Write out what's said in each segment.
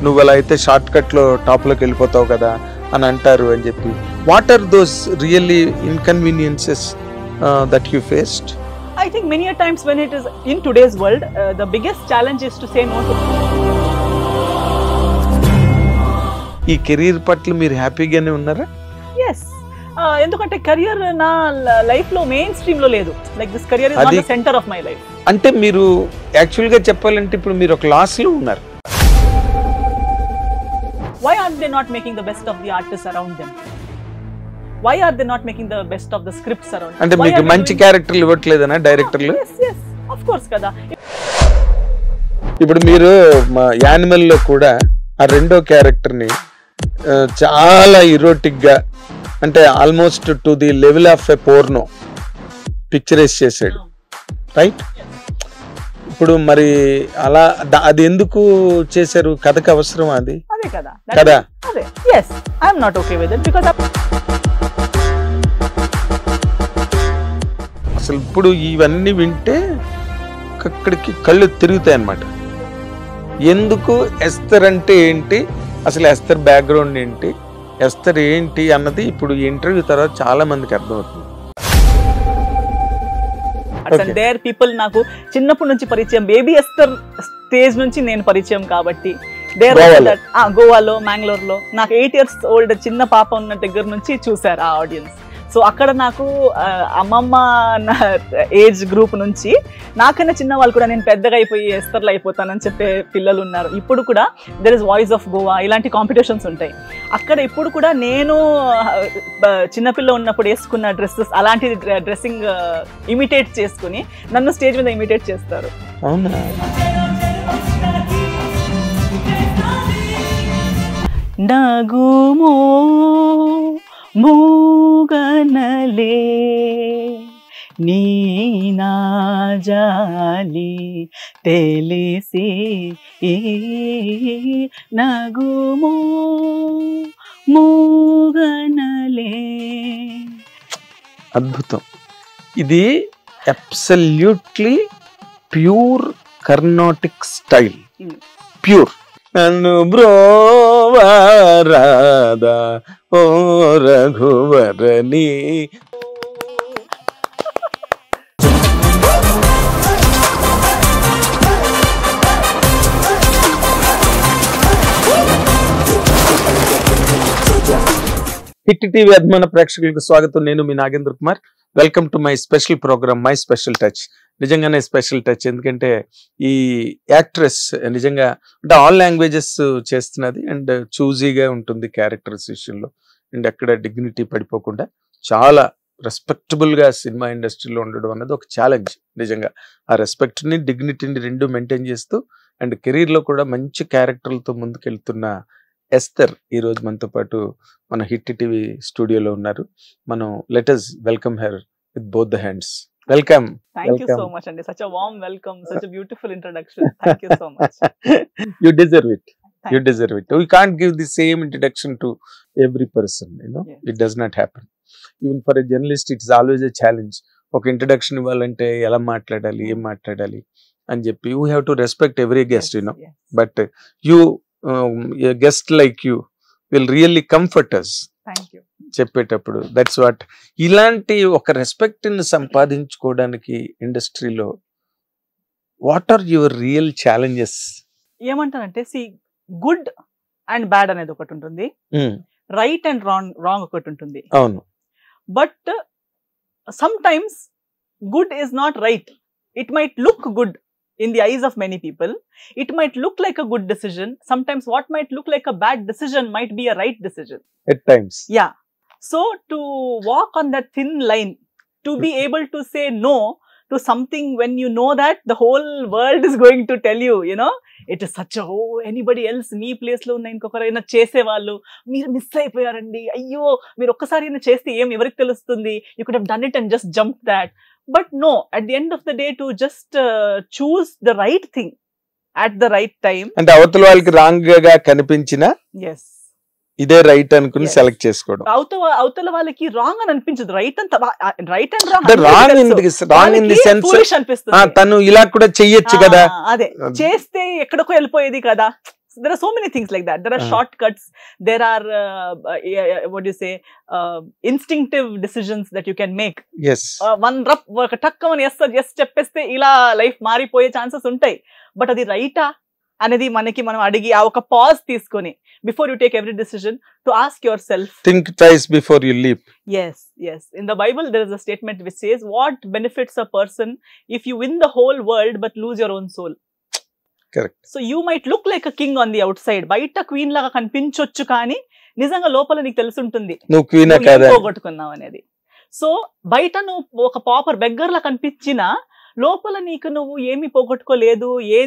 నువ్వు అలా అయితే షార్ట్ కట్లో టాప్లోకి వెళ్ళిపోతావు కదా అని అంటారు అని చెప్పి. What are those really inconveniences that you faced? I think many a times when it is in today's world, the biggest challenge is to say no to. ఈ కెరీర్ పట్ల మీరు హ్యాపీగానే ఉన్నారా? Yes. ఎందుకంటే కెరియర్ నా లైఫ్ లో main stream లో లేదు. Like this career is not the centre of my life. అంటే మీరు యాక్చువల్ గా చెప్పాలంటే ఇప్పుడు మీరు ఒక లాస్ లో ఉన్నారు. Why are they not making the best of the artists around them? Why are they not making the best of the scripts around them? అంటే మీకు మంచి క్యారెక్టర్లు ఇవ్వట్లేదనా డైరెక్టర్లు? Yes, of course కదా. ఇప్పుడు మీరు యానిమల్ లో కూడా ఆ రెండో క్యారెక్టర్ ని చాలా ఇరోటిక్ గా, అంటే almost to the level of a porno picturise చేసాడు, రైట్? ఇప్పుడు మరి అలా అది ఎందుకు చేశారు? కథకు అవసరం అది కదా. Yes, I am not okay with it because అసలు ఇప్పుడు ఇవన్నీ వింటే అక్కడికి కళ్ళు తిరుగుతాయి అన్నమాట. ఎందుకు ఎస్తర్ అంటే ఏంటి, అసలు ఎస్తర్ బ్యాక్గ్రౌండ్ ఏంటి, ఎస్తర్ ఏంటి అన్నది ఇప్పుడు ఇంటర్వ్యూ తర్వాత చాలా మందికి అర్థమవుతుంది. దేర్ పీపుల్ నాకు చిన్నప్పటి నుంచి పరిచయం, బేబీ ఎస్తర్ స్టేజ్ నుంచి నేను పరిచయం కాబట్టి గోవాలో, మ్యాంగ్లూర్లో నాకు 8 years old చిన్న పాప ఉన్న దగ్గర నుంచి చూశారు ఆ ఆడియన్స్. సో అక్కడ నాకు అమ్మమ్మ ఏజ్ గ్రూప్ నుంచి నాకన్నా చిన్న వాళ్ళు కూడా నేను పెద్దగా అయిపోయి ఎస్తర్లు అయిపోతానని చెప్పే పిల్లలు ఉన్నారు. ఇప్పుడు కూడా there is voice of Goa ఇలాంటి కాంపిటీషన్స్ ఉంటాయి. అక్కడ ఇప్పుడు కూడా నేను చిన్నపిల్ల ఉన్నప్పుడు వేసుకున్న డ్రెస్సెస్ అలాంటి డ్రెస్సింగ్ ఇమిటేట్ చేసుకుని నన్ను స్టేజ్ మీద ఇమిటేట్ చేస్తారు. నగుమో మూగనలే నీ నాజాలి తెలిసి నగుమో మూగనలే. అద్భుతం. ఇది absolutely pure Carnatic style, pure. నన్ను బ్రోవారాదా ఓ రఘువరని. హిట్ టీవీ అభిమాన ప్రేక్షకులకు స్వాగతం. నేను మీ Nagendra Kumar. Welcome to my special program my special touch. నిజంగానే స్పెషల్ టచ్, ఎందుకంటే ఈ యాక్ట్రెస్ నిజంగా అంటే ఆల్ లాంగ్వేజెస్ చేస్తున్నది అండ్ చూజీగా ఉంటుంది క్యారెక్టర్స్ విషయంలో, అండ్ ఎక్కడ డిగ్నిటీ పడిపోకుండా చాలా రెస్పెక్టబుల్గా సినిమా ఇండస్ట్రీలో ఉండడం అన్నది ఒక ఛాలెంజ్. నిజంగా ఆ రెస్పెక్ట్ని డిగ్నిటీని రెండు మెయింటైన్ చేస్తూ అండ్ కెరీర్లో కూడా మంచి క్యారెక్టర్లతో ముందుకెళ్తున్న ఎస్తర్ ఈరోజు మనతో పాటు మన హిట్ టీవీ స్టూడియోలో ఉన్నారు. మనం let us welcome her with both the hands. Welcome. Thank you so much, and such a warm welcome, such a beautiful introduction. Thank you so much. You deserve it. You deserve it. We can't give the same introduction to every person, you know. Yes. It does not happen. Even for a journalist, it's always a challenge. Okay, introduction ఇవ్వాలంటే ఎలా మాట్లాడాలి, ఏం మాట్లాడాలి అని చెప్పి we have to respect every guest, you know. Yes. But you, a guest like you, will really comfort us. Thank you. చెప్పేటప్పుడు that's what. ఇలాంటి ఒక రెస్పెక్ట్ ని సంపాదించుకోవడానికి ఇండస్ట్రీలో what are your real challenges? ఏమంటానంటే గుడ్ అండ్ బ్యాడ్ అనేది ఒకటి ఉంటుంది, రైట్ అండ్ రాంగ్ ఒకటి ఉంటుంది. అవును. But sometimes good is not right. It might look good in the eyes of many people. It might look like a good decision. Sometimes what might look like a bad decision might be a right decision at times. Yeah. So to walk on that thin line, to be able to say no to something when you know that the whole world is going to tell you, you know, it is such a, oh, anybody else me place లో ఉన్న ఇంకొకరైనా చేసేవాళ్ళు మీరు miss అయిపోయారండి, అయ్యో మీరు ఒక్కసారి చేస్తే ఏం ఎవరికి తెలుస్తుంది, you could have done it and just jumped that. But no, at the end of the day, to just choose the right thing at the right time. అంటే అవతల వాళ్ళకి రాంగ్ గా కనిపించినా yes, ఇదే రైట్ అనుకుని సెలెక్ట్ చేసుకోవడం. అవతల వాళ్ళకి రాంగ్ అని అనిపించదు, right and wrong in the sense తను ఇలా కూడా చెయ్యొచ్చు కదా, అదే చేస్తే ఎక్కడికో వెళ్ళిపోయేది కదా, there are so many things like that. There are shortcuts. There are what do you say, instinctive decisions that you can make. Yes. One rough ఒక టక్కమని yes చెప్పేస్తే ఇలా లైఫ్ మారిపోయే ఛాన్సెస్ ఉంటాయి. బట్ అది రైటా అనేది మనం అడిగి ఆ ఒక పాజ్ తీసుకొని before you take every decision to ask your self, think twice before you leap. yes in the Bible there is a statement which says, what benefits a person if you win the whole world but lose your own soul. Correct. So you might look like a king on the outside, బయట queen లాగా కనిపించొచ్చు, కానీ నిజంగా లోపల నీకు తెలుసుంటుంది నువ్వు Kwena కాదా పోగొట్టుకున్నావు అనేది. So బయట నువ్వు ఒక పాపర్ బెగ్గర్ లా కనిపించినా లోపల నీకు నువ్వు ఏమి పోగొట్టుకోలేదు, ఏ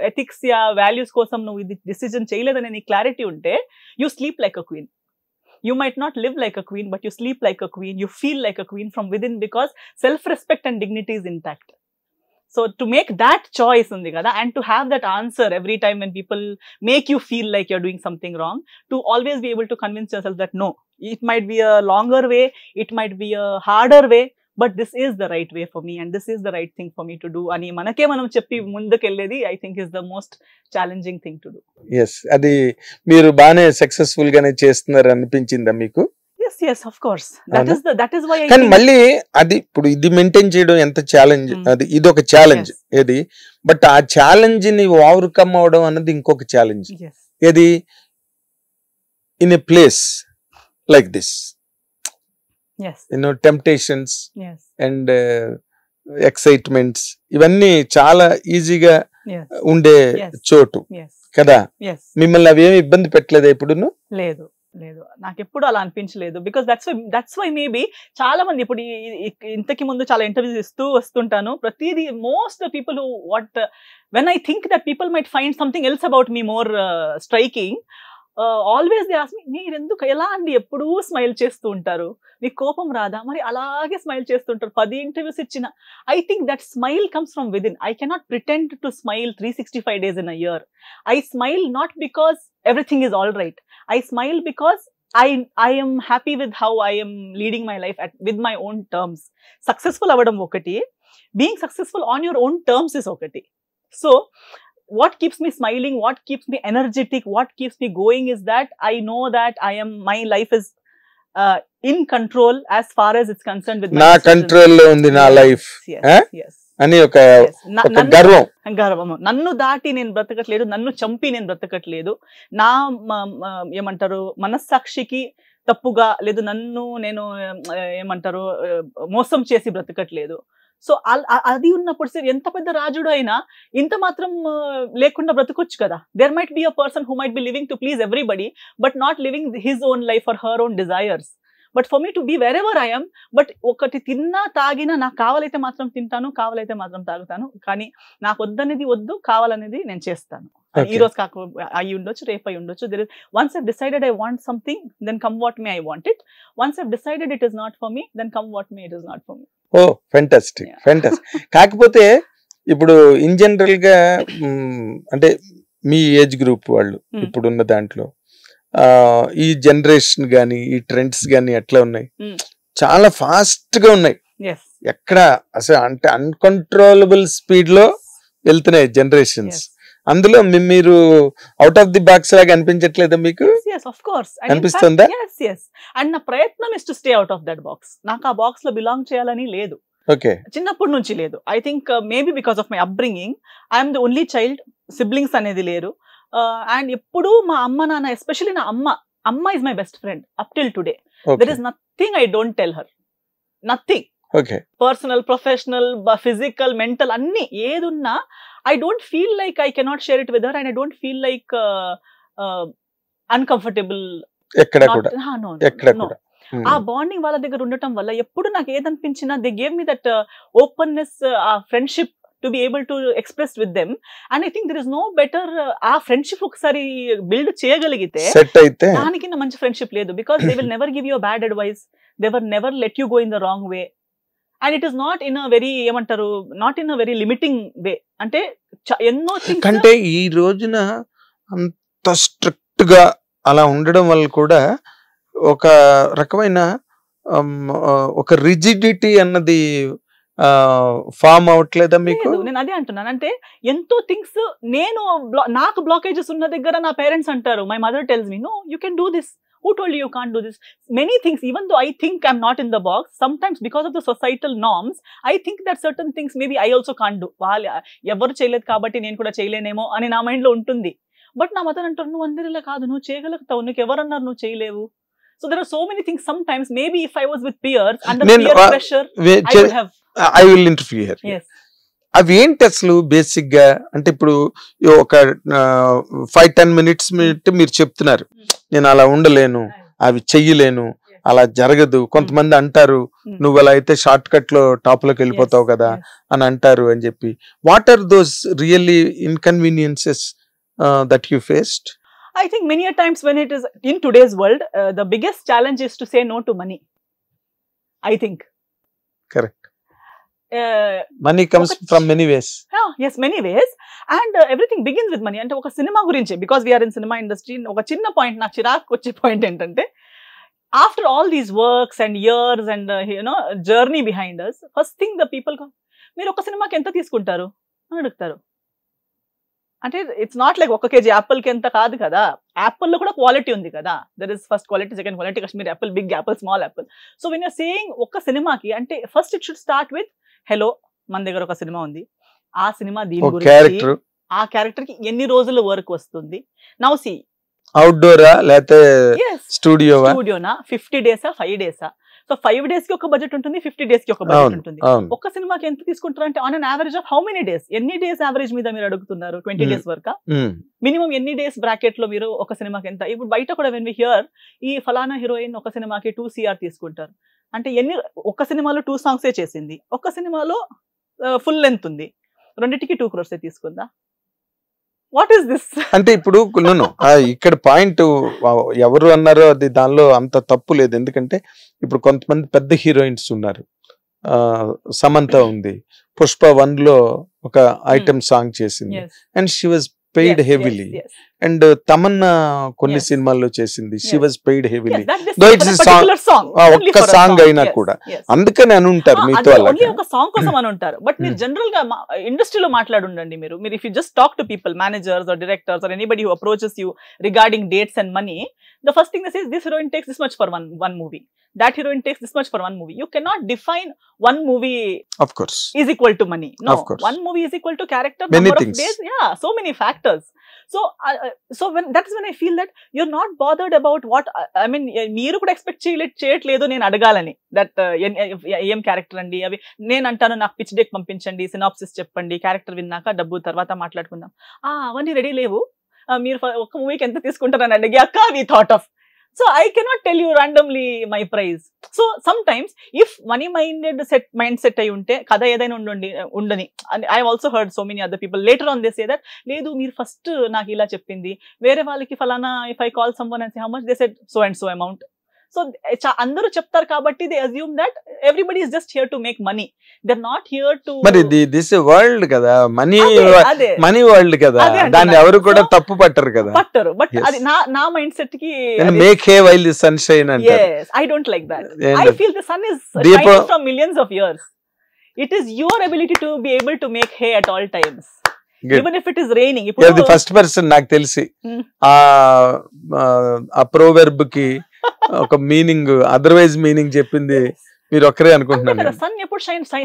ఎథిక్స్ యా వాల్యూస్ కోసం నువ్వు ఇది డిసిజన్ చేయలేదనే నీ క్లారిటీ ఉంటే, you sleep like a queen. You might not live like a queen, but you sleep like a queen. You feel like a queen from within because self-respect and dignity is intact. So to make that choice undi kada, and to have that answer every time when people make you feel like you're doing something wrong, to always be able to convince yourself that no, it might be a longer way, it might be a harder way, but this is the right way for me and this is the right thing for me to do ani manake manam cheppi mundukeledi, I think is the most challenging thing to do. Yes, adi మీరు బానే successful గానే చేస్తున్నారు అనిపించిందా మీకు? Yes, of course. That is why I కానీ మళ్ళీ అది ఇప్పుడు ఇది మెయింటైన్ చేయడం ఎంత ఛాలెంజ్, అది ఇది ఒక ఛాలెంజ్ ఏది, బట్ ఆ ఛాలెంజ్ ని ఓవర్కమ్ అవడం అన్నది ఇంకొక ఛాలెంజ్. ఏది, in a place like this, temptations and excitements ఇవన్నీ చాలా ఈజీగా ఉండే చోటు కదా, మిమ్మల్ని అవేమి ఇబ్బంది పెట్టలేదా ఎప్పుడును? లేదు, నాకు ఎప్పుడు అలా అనిపించలేదు. బికాస్ దట్స్ వై మేబీ చాలా మంది ఇప్పుడు ఇంతకి ముందు చాలా ఇంటర్వ్యూస్ ఇస్తూ వస్తుంటాను, ప్రతిదీ most people what when I think that people might find something else about me more striking, always they ask me, మీరు ఎందుకు ఎలా అండి ఎప్పుడూ స్మైల్ చేస్తూ ఉంటారు, మీకు కోపం రాదా? మరి అలాగే స్మైల్ చేస్తుంటారు 10 ఇంటర్వ్యూస్ ఇచ్చిన. I think that smile comes from within. I cannot pretend to smile 365 days in a year. I smile not because everything is all right. I smile because I am happy with how I am leading my life with my own terms. Successful avadam okati, being successful on your own terms is okati. So what keeps me smiling, what keeps me energetic, what keeps me going is that I know that my life is in control as far as it's concerned with నా control లో ఉంది నా life అని ఒక గర్వం. నన్ను దాటి నేను బ్రతకట్లేదు, నన్ను చంపి నేను బ్రతకట్లేదు, నా ఏమంటారు మనస్సాక్షికి తప్పుగా లేదు, నేను ఏమంటారు మోసం చేసి బ్రతకట్లేదు. సో అది ఉన్నప్పుడు సరే ఎంత పెద్ద రాజుడు అయినా ఇంత మాత్రం లేకుండా బ్రతకొచ్చు కదా. There might be a person who might be living to please everybody but not living his own life or her own desires. But for me to be wherever I am, but ఒకటి తిన్నా తాగినా నాకు కావాలైతే మాత్రం తింటాను, కావాలైతే మాత్రం తాగుతాను, కానీ నాకు వద్దనేది వద్దు, కావాలనేది నేను చేస్తాను. ఈ రోజు కాక అయి ఉండొచ్చు, రేపు అయి ఉండొచ్చు. There is once I've decided I want something, then come what may I want it. Once I've decided it is not for me, then come what may it is not for me. Oh fantastic, fantastic. కాకపోతే ఇప్పుడు in general గా అంటే మీ age group వాళ్ళు ఇప్పుడున్న దాంట్లో ఈ generation గాని ఈ ట్రెండ్స్ గాని ఎట్లా ఉన్నాయి, చాలా ఫాస్ట్ గా ఉన్నాయి. ఎక్కడ అసలు అంటే అన్కంట్రోలబుల్ స్పీడ్ లో వెళ్తున్నాయి జనరేషన్స్. అందులో మీరు అవుట్ ఆఫ్ ది బాక్స్ లాగా అనిపించట్లేదా మీకు? అనిపిస్తుందా? అండ్ నా ప్రయత్నం is to stay out of that box. నాకు ఆ బాక్స్ లో బిలాంగ్ చేయాలని లేదు, చిన్నప్పటి నుంచి లేదు. I think maybe because of my upbringing, I'm the only child, siblings అనేది లేరు. అండ్ ఎప్పుడు మా అమ్మ నాన్న, ఎస్పెషల్లీ నా అమ్మ is my best friend up till today. There is nothing I don't tell her, nothing. Personal, professional, physical, mental అన్ని ఏదున్నా I don't feel like I cannot share it with her and I don't feel like uncomfortable. ఆ bonding వాళ్ళ దగ్గర ఉండటం వల్ల ఎప్పుడు నాకు ఏదనిపించినా they gave me that openness, ఆ friendship to be able to express with them, and I think there is no better ఆ ఫ్రెండ్షిప్ ఒకసారి బిల్డ్ చేయగలిగితే దానికి మంచి ఫ్రెండ్షిప్ లేదు. Because they will never give you a bad advice, they will never let you go in the wrong way, and it is not in a very ఏమంటారు not in a very limiting way. అంటే ఎన్నో things అంటే ఈ రోజున అంత strict గా అలా ఉండడం వల్ల కూడా ఒక రకమైన ఒక రిజిడిటీ అన్నది ఫామ్ అవట్లేదా మీకు? లేదు, నేను అదే అంటున్నాను. అంటే ఎంతో థింగ్స్ నేను నాకు బ్లాకేజెస్ ఉన్న దగ్గర నా పేరెంట్స్ అంటారు, my mother tells me, no you can do this, who told you you can't do this? Many things, even though I think I'm not in the box, sometimes because of the societal norms I think that certain things maybe I also can't do. వాళ్ళు ఎవరు చేయలేదు కాబట్టి నేను కూడా చేయలేనేమో అని నా mind లో ఉంటుంది. బట్ నా మదర్ అంటారు, నువ్వు అందరిలా కాదు, నువ్వు చేయగలుగుతావు, నీకు ఎవరన్నారు నువ్వు చేయలేవు. So there are so many things. Sometimes maybe if I was with peers under peer pressure I would have. I will interfere here. Yes. అవి ఏంటి అసలు బేసిక్ గా? అంటే ఇప్పుడు ఒక 5-10 minutes మీరు చెప్తున్నారు, నేను అలా ఉండలేను, అవి చెయ్యలేను, అలా జరగదు. కొంతమంది అంటారు, నువ్వు అలా అయితే షార్ట్ కట్ లో టాప్ లోకి వెళ్ళిపోతావు కదా అని అంటారు అని చెప్పి. What are those really inconveniences that you faced? I think many a times when it is in today's world, the biggest challenge is to say no to money. I think. Correct. Money comes from many ways. Yes, many ways. And everything begins with money. అంటే ఒక cinema గురించి, because we are in cinema industry, ఒక చిన్న point నాకు చిరాకు వచ్చే point ఏంటంటే, after all these works and years and journey behind us, first thing the people come, మీరు ఒక సినిమాకి ఎంత తీసుకుంటారు అని అడుగుతారు. అంటే it's not like 1 kg Apple కి ఎంత కాదు కదా, యాపిల్ లో కూడా క్వాలిటీ ఉంది కదా. There is first quality, second quality, Kashmir apple, big apple, small apple. So when you're saying ఒక సినిమాకి అంటే first it should start with, hello మన దగ్గర ఒక సినిమా ఉంది, ఆ సినిమా దీని గురించి, ఆ క్యారెక్టర్ కి ఎన్ని రోజుల వర్క్ వస్తుంది, నౌ సి అవుట్డోరా లేకపోతే స్టూడియోనా, 50 days 5 days. సో 5 days కి ఒక బడ్జెట్ ఉంటుంది, 50 days కి ఒక బడ్జెట్ ఉంటుంది. ఒక సినిమాకి ఎంత తీసుకుంటారు అంటే on an average of how many days, ఎన్ని డేస్ యావరేజ్ మీద మీరు అడుగుతున్నారు? 20 days వరకు మినిమం ఎన్ని డేస్ బ్రాకెట్ లో మీరు ఒక సినిమాకి ఎంత? ఇప్పుడు బయట కూడా వెన్ వి హియర్, ఈ ఫలానా హీరోయిన్ ఒక సినిమాకి 2 CR తీసుకుంటారు అంటే ఎన్ని, ఒక సినిమాలో 2 songs చేసింది, ఒక సినిమాలో ఫుల్ లెంత్ ఉంది, రెండింటికి 2 crores తీసుకుందా? What is this? అంటే ఇప్పుడు ఇక్కడ పాయింట్ ఎవరు అన్నారో అది దానిలో అంత తప్పు లేదు. ఎందుకంటే ఇప్పుడు కొంతమంది పెద్ద హీరోయిన్స్ ఉన్నారు, సమంత ఉంది, పుష్ప 1 లో ఒక ఐటమ్ సాంగ్ చేసింది, and she was paid heavily. And Tamannaah కొన్ని సినిమాల్లో చేసింది, షీ వాజ్ పెయిడ్ హెవీలీ. ఒక్క సాంగ్ అయినా కూడా, అందుకని అని ఉంటారు మీతో ఒక సాంగ్ కోసం అని ఉంటారు. బట్ మీరు జనరల్ గా ఇండస్ట్రీలో మాట్లాడుండండి, మీరు if you just talk to people, managers or directors or anybody who approaches you regarding dates and money, the first thing they say is this heroine takes this much for one movie, that heroine takes this much for one movie. You cannot define one movie of course is equal to money. No, one movie is equal to character, many number things. of days, so many factors. So when that is when I feel that you're not bothered about what I mean, మీరు కూడా expect చేయట్లేదు నేను అడగాలని, that ఏం character అండి అవి. నేను అంటాను, నాకు పిచ్ డెక్ పంపించండి, సినాప్సిస్ చెప్పండి, క్యారెక్టర్ విన్నాక డబ్బు తర్వాత మాట్లాడుకుందాం. అవన్నీ రెడీ లేవు, మీరు ఒక మూవీకి ఎంత తీసుకుంటారని అడిగి అక్క we thought of. So I cannot tell you randomly my price. So sometimes if money mindset అయి ఉంటే కథ ఏదైనా ఉండని. I also heard so many other people later on they say that, లేదు మీరు ఫస్ట్ నాకు ఇలా చెప్పింది, వేరే వాళ్ళకి ఫలానా, if I call someone and say how much, they said so and so amount. So అందరూ చెప్తారు కాబట్టి they assume that everybody is just here to make money, they are not here to. మరి దిస్ వరల్డ్ కదా, money world కదా, దాన్ని ఎవరు కూడా తప్పు పట్టరు కదా. పట్టరు, బట్ అది నా మైండ్ సెట్ కి make hay while the sun shine అంటారు. yes, I don't like that. I feel the sun is shining from millions of years. It is your ability to be able to make hay at all times. Good. Even if it is raining. You are the first person నాకు తెలిసి ఆ proverb కి ఒక meaning, otherwise meaning చెప్పింది మీరు ఒక్కరే అనుకుంటున్నాను. Sun ఎప్పుడు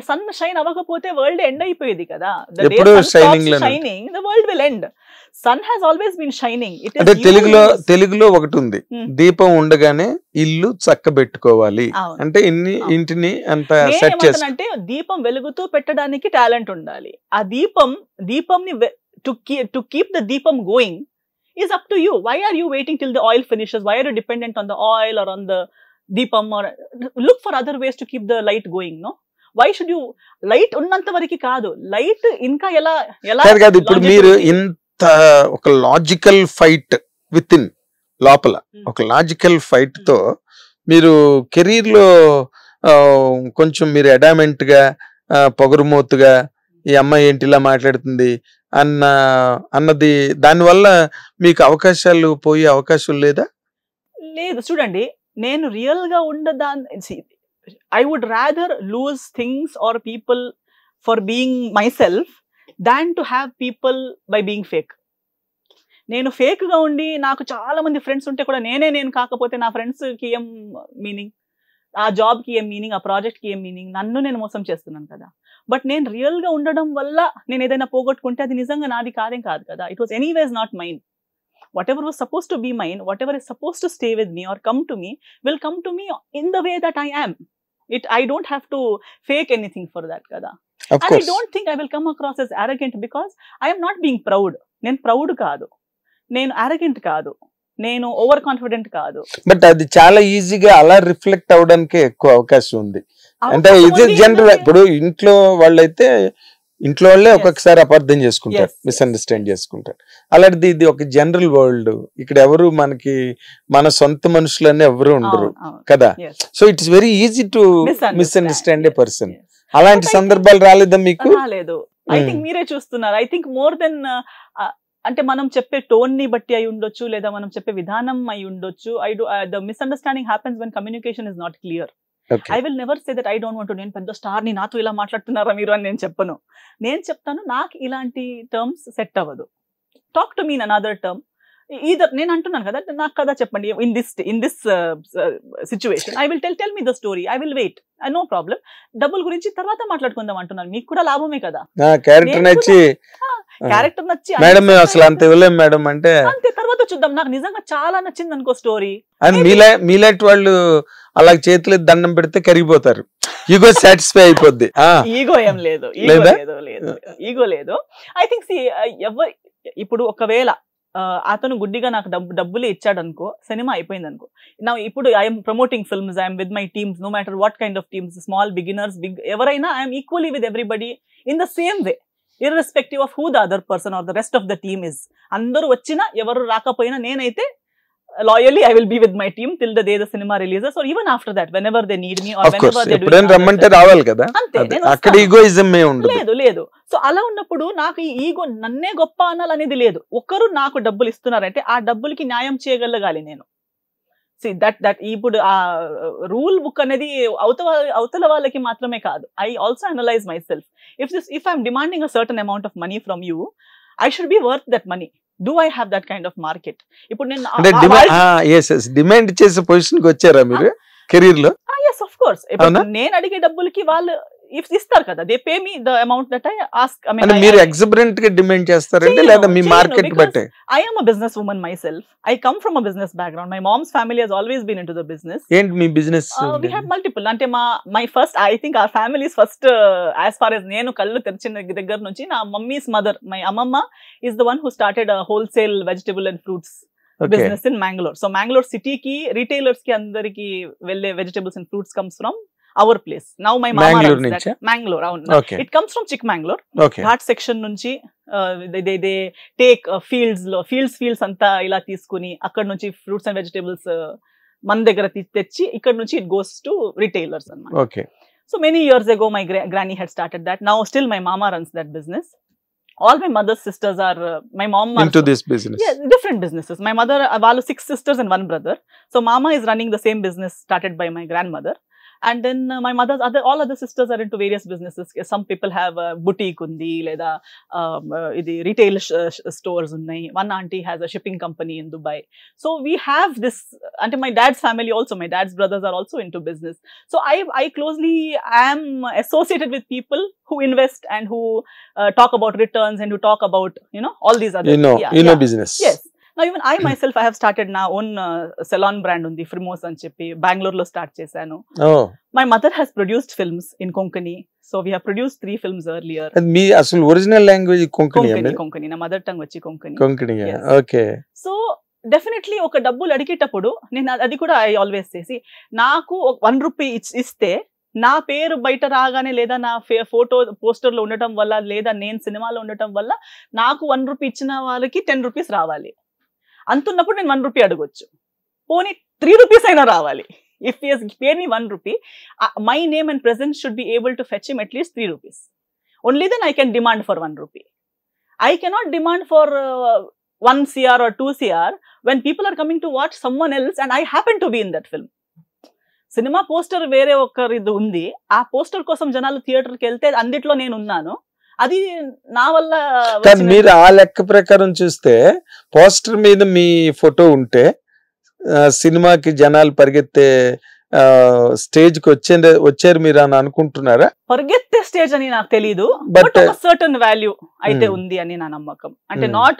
సన్ షైన్ అవ్వకపోతే వరల్డ్ ఎండ్ అయిపోయేది కదా. ఎప్పుడు shining the world will end. Sun has always been shining. అంటే తెలుగులో ఒకటి ఉంది, దీపం ఉండగానే ఇల్లు చక్కబెట్టుకోవాలి అంటే ఇంటిని అంత సెట్ చేసి. అంటే దీపం వెలుగుతూ పెట్టడానికి టాలెంట్ ఉండాలి. ఆ దీపంని టు కీప్ ద దీపం going is up to you. Why are you waiting till the oil finishes? Why are you dependent on the oil or on the deepam, or look for other ways to keep the light going? No, why should you light ఉన్నంత వరకు కాదు, light ఇంకా ఎలా కాదు. ఇప్పుడు మీరు ఇంత ఒక లాజికల్ ఫైట్ విత్ ఇన్ లోపల, ఒక లాజికల్ ఫైట్ తో మీరు కెరీర్ లో కొంచెం మీరు అడామెంట్ గా, పొగరుమోతుగా, ఈ అమ్మాయి ఏంటి ఇలా మాట్లాడుతుంది అన్నది, దానివల్ల మీకు అవకాశాలు పోయే అవకాశం లేదా? లేదు. చూడండి, నేను రియల్ గా ఉండదాన్ని, I would rather lose things or people for being myself than to have people by being fake. నేను ఫేక్ గా ఉండి నాకు చాలా మంది ఫ్రెండ్స్ ఉంటే కూడా నేను కాకపోతే నా ఫ్రెండ్స్ కి ఏం మీనింగ్, ఆ జాబ్ కి ఏం మీనింగ్, ఆ ప్రాజెక్ట్ కి ఏం మీనింగ్? నన్ను నేను మోసం చేస్తున్నాను కదా. బట్ నేను రియల్ గా ఉండడం వల్ల నేను ఏదైనా పోగొట్టుకుంటే అది నిజంగా నాది కాదేం కాదు కదా. It was anyways not mine. Whatever was supposed to be mine, whatever is supposed to stay with me or come to me, will come to me in the way that I am. I don't have to fake anything for that kada. Of And course. I don't think I will come across as arrogant because I am not being proud. నేను proud కాదు, నేను arrogant కాదు, నేను over confident కాదు. But అది చాలా ఈజీగా అలా రిఫ్లెక్ట్ అవడానికి ఎక్కువ అవకాశం ఉంది. అంటే ఇది జనరల్. ఇప్పుడు ఇంట్లో వాళ్ళైతే ఇంట్లో వాళ్ళే ఒక్కొక్కసారి అపార్థం చేసుకుంటారు, మిస్అండర్స్టాండ్ చేసుకుంటారు. అలాంటిది ఇది ఒక జనరల్ వరల్డ్. ఇక్కడ ఎవరు మనకి మన సొంత మనుషులనే ఎవరు ఉండరు కదా. So it's very easy to misunderstand A person. అలాంటి సందర్భాలు రాలేదా మీకు? రాలేదు. ఐ థింక్ మీరే చూస్తున్నారు. ఐ థింక్ మోర్ దెన్ అంటే మనం చెప్పే టోన్ ని బట్టి అయి ఉండొచ్చు, లేదా మనం చెప్పే విధానం అయి ఉండొచ్చు. The misunderstanding happens when communication is not clear. I will never say that I don't want to, నేను పెద్ద స్టార్ ని నాతో ఇలా మాట్లాడుతున్నారా మీరు అని నేను చెప్పను. నేను చెప్తాను నాకు ఇలాంటి టర్మ్స్ సెట్ అవ్వదు, talk to me in another term. Either నేను అంటున్నాను కదా, నాకు కదా చెప్పండి, in this situation I will tell me the story, I will wait, no problem. డబ్బుల గురించి తర్వాత మాట్లాడుకుందాం అంటున్నాను, మీకు కూడా లాభమే కదా. క్యారెక్టర్ నచ్చి మేడం అసలు అంత ఇవ్వలేం మేడం అంటే అంతే, తర్వాత చూద్దాం. నాకు నిజంగా చాలా నచ్చింది అనుకో స్టోరీ, అని మీలాంటి వాళ్ళు అలా చేతులు దండం పెడితే కరిగిపోతారు, ఈగో సాటిస్ఫై అయిపోద్ది. ఈగో ఏం లేదు, ఈగో లేదు. ఐ థింక్ ఇప్పుడు ఒకవేళ అతను గుడ్డిగా నాకు డబ్బులు ఇచ్చాడు అనుకో, సినిమా అయిపోయింది అనుకో. నా ఇప్పుడు I'm promoting films, I'm with my teams, no matter what kind of teams, small, beginners, big, ఎవరైనా I'm equally with everybody in the same way, irrespective of who the other person or the rest of the team is. అందరూ వచ్చినా ఎవరు రాకపోయినా నేనైతే loyally I will be with my team till the day the cinema releases, or even after that whenever they need me or whenever they do. రమ్మంటే రావాలి కదా, అక్కడ egoism ఏ ఉండదు. లేదు. సో అలా ఉన్నప్పుడు నాకు ఈ ఈగో, నన్నే గొప్ప అనాలనేది లేదు. ఒకరు నాకు డబ్బులు ఇస్తున్నారంటే ఆ డబ్బులకి న్యాయం చేయగలగాలి నేను. దట్ ఇప్పుడు ఆ రూల్ బుక్ అనేది అవతల వాళ్ళకి మాత్రమే కాదు. I also analyse my self. If I'm demanding a certain amount of money from you, I should be worth that money. Do I have that kind of market? ఇప్పుడు నేను demand చేసే position కి వచ్చారా మీరు కెరీర్ లో? yes of course. నేను అడిగే డబ్బులకి వాళ్ళు ఇస్తారు కదా, they pay me the amount that I ask. I mean మీరు ఎగ్జాబరెంట్ గా డిమాండ్ చేస్తారండి లేదా మీ మార్కెట్ బట్టే? I am a business woman myself. I come from a business background. My mom's family has always been into the business. ఏంటి మీ business? We have multiple. అంటే my first, I think our family's first, as far as నేను కళ్ళు తెరిచిన దగ్గర నుంచి, నా మమ్మీ's mother, my అమ్మమ్మ is the one who started a wholesale vegetable and fruits business in Mangalore. So Mangalore city ki retailers ki andariki velle vegetables and fruits comes from our place. Now my mama runs that. Mangalore. It comes from Chikmagalur. Ghat section nunchi they take fields anta ila teeskuni akkad nunchi fruits and vegetables man దగ్గర తెచ్చి ఇక్కడ నుంచి it goes to retailers anamata. Okay. So many years ago my granny had started that. Now still my mama runs that business. All my mother's sisters are, my mom into this business. Yeah, different businesses. My mother, వాళ్ళు 6 sisters and 1 brother. So mama is running the same business started by my grandmother. And then my mother's all other sisters are into various businesses. Some people have a boutique undi, leda idi retail stores unnai. One auntie has a shipping company in Dubai. So we have this, and my dad's family also, my dad's brothers are also into business. So I closely am associated with people who invest and who talk about returns and who talk about, all these other, business. Yes. Now even I myself, I have started నా own salon brand ఉంది, Frimoz అని చెప్పి బెంగళూరు లో start చేశాను. My mother has produced films in Konkani, so we have produced 3 films earlier. మీ అసలు original language Konkani, నా mother tongue వచ్చి Konkani. Okay. So definitely ఒక డబ్బులు అడిగేటప్పుడు నేను అది కూడా ఐ ఆల్వేస్ చేసి, నాకు 1 రూపీ ఇస్తే నా పేరు బయట రాగానే, లేదా నా ఫోటో పోస్టర్ లో ఉండటం వల్ల, లేదా నేను సినిమాలో ఉండటం వల్ల నాకు 1 రూపీ ఇచ్చిన వాళ్ళకి 10 రూపీస్ రావాలి. అంతున్నప్పుడు నేను 1 రూపీ అడగొచ్చు, పోనీ 3 రూపీస్ అయినా రావాలి. If he has paid me 1 rupee, my name and presence should be able to fetch him at least 3 rupees. Only then I can demand for 1 rupee. I cannot demand for 1 CR or 2 CR when people are coming to watch someone else and I happen to be in that film. Cinema poster వేరే ఒకరిది ఉంది, ఆ poster కోసం జనాలు థియేటర్కి వెళ్తే అందుట్లో నేను ఉన్నాను, అది నా వల్ల కానీ మీరు ఆ లెక్క ప్రకారం చూస్తే పోస్టర్ మీద మీ ఫోటో ఉంటే సినిమాకి జనాలు పరిగెత్తే స్టేజ్ కి వచ్చారు మీరు అని అనుకుంటున్నారా? పరిగెత్తే స్టేజ్ అని నాకు తెలియదు, బట్ బట్ ఒక సర్టన్ వాల్యూ అయితే ఉంది అని నా నమ్మకం. అంటే not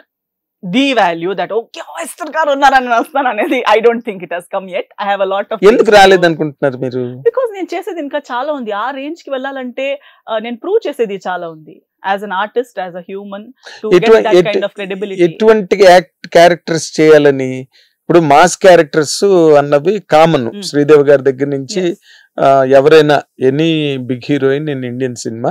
the value that okay Esther గారు ఉన్నారని వస్తాను అనేది I don't think it has come yet. I have a lot of. ఎందుకు రాలేదు అనుకుంటున్నారు మీరు? బికాజ్ నేను చేసేది ఇంకా చాలా ఉంది. ఆ రేంజ్ కి వెళ్ళాలంటే నేను ప్రూవ్ చేసేది చాలా ఉంది as an artist, as a human, to get that kind of credibility. ఎటువంటి క్యారెక్టర్స్ చేయాలని, ఇప్పుడు మాస్ క్యారెక్టర్స్ అన్నవి కామన్. శ్రీదేవి గారి దగ్గర నుంచి ఎవరైనా any big heroine in Indian cinema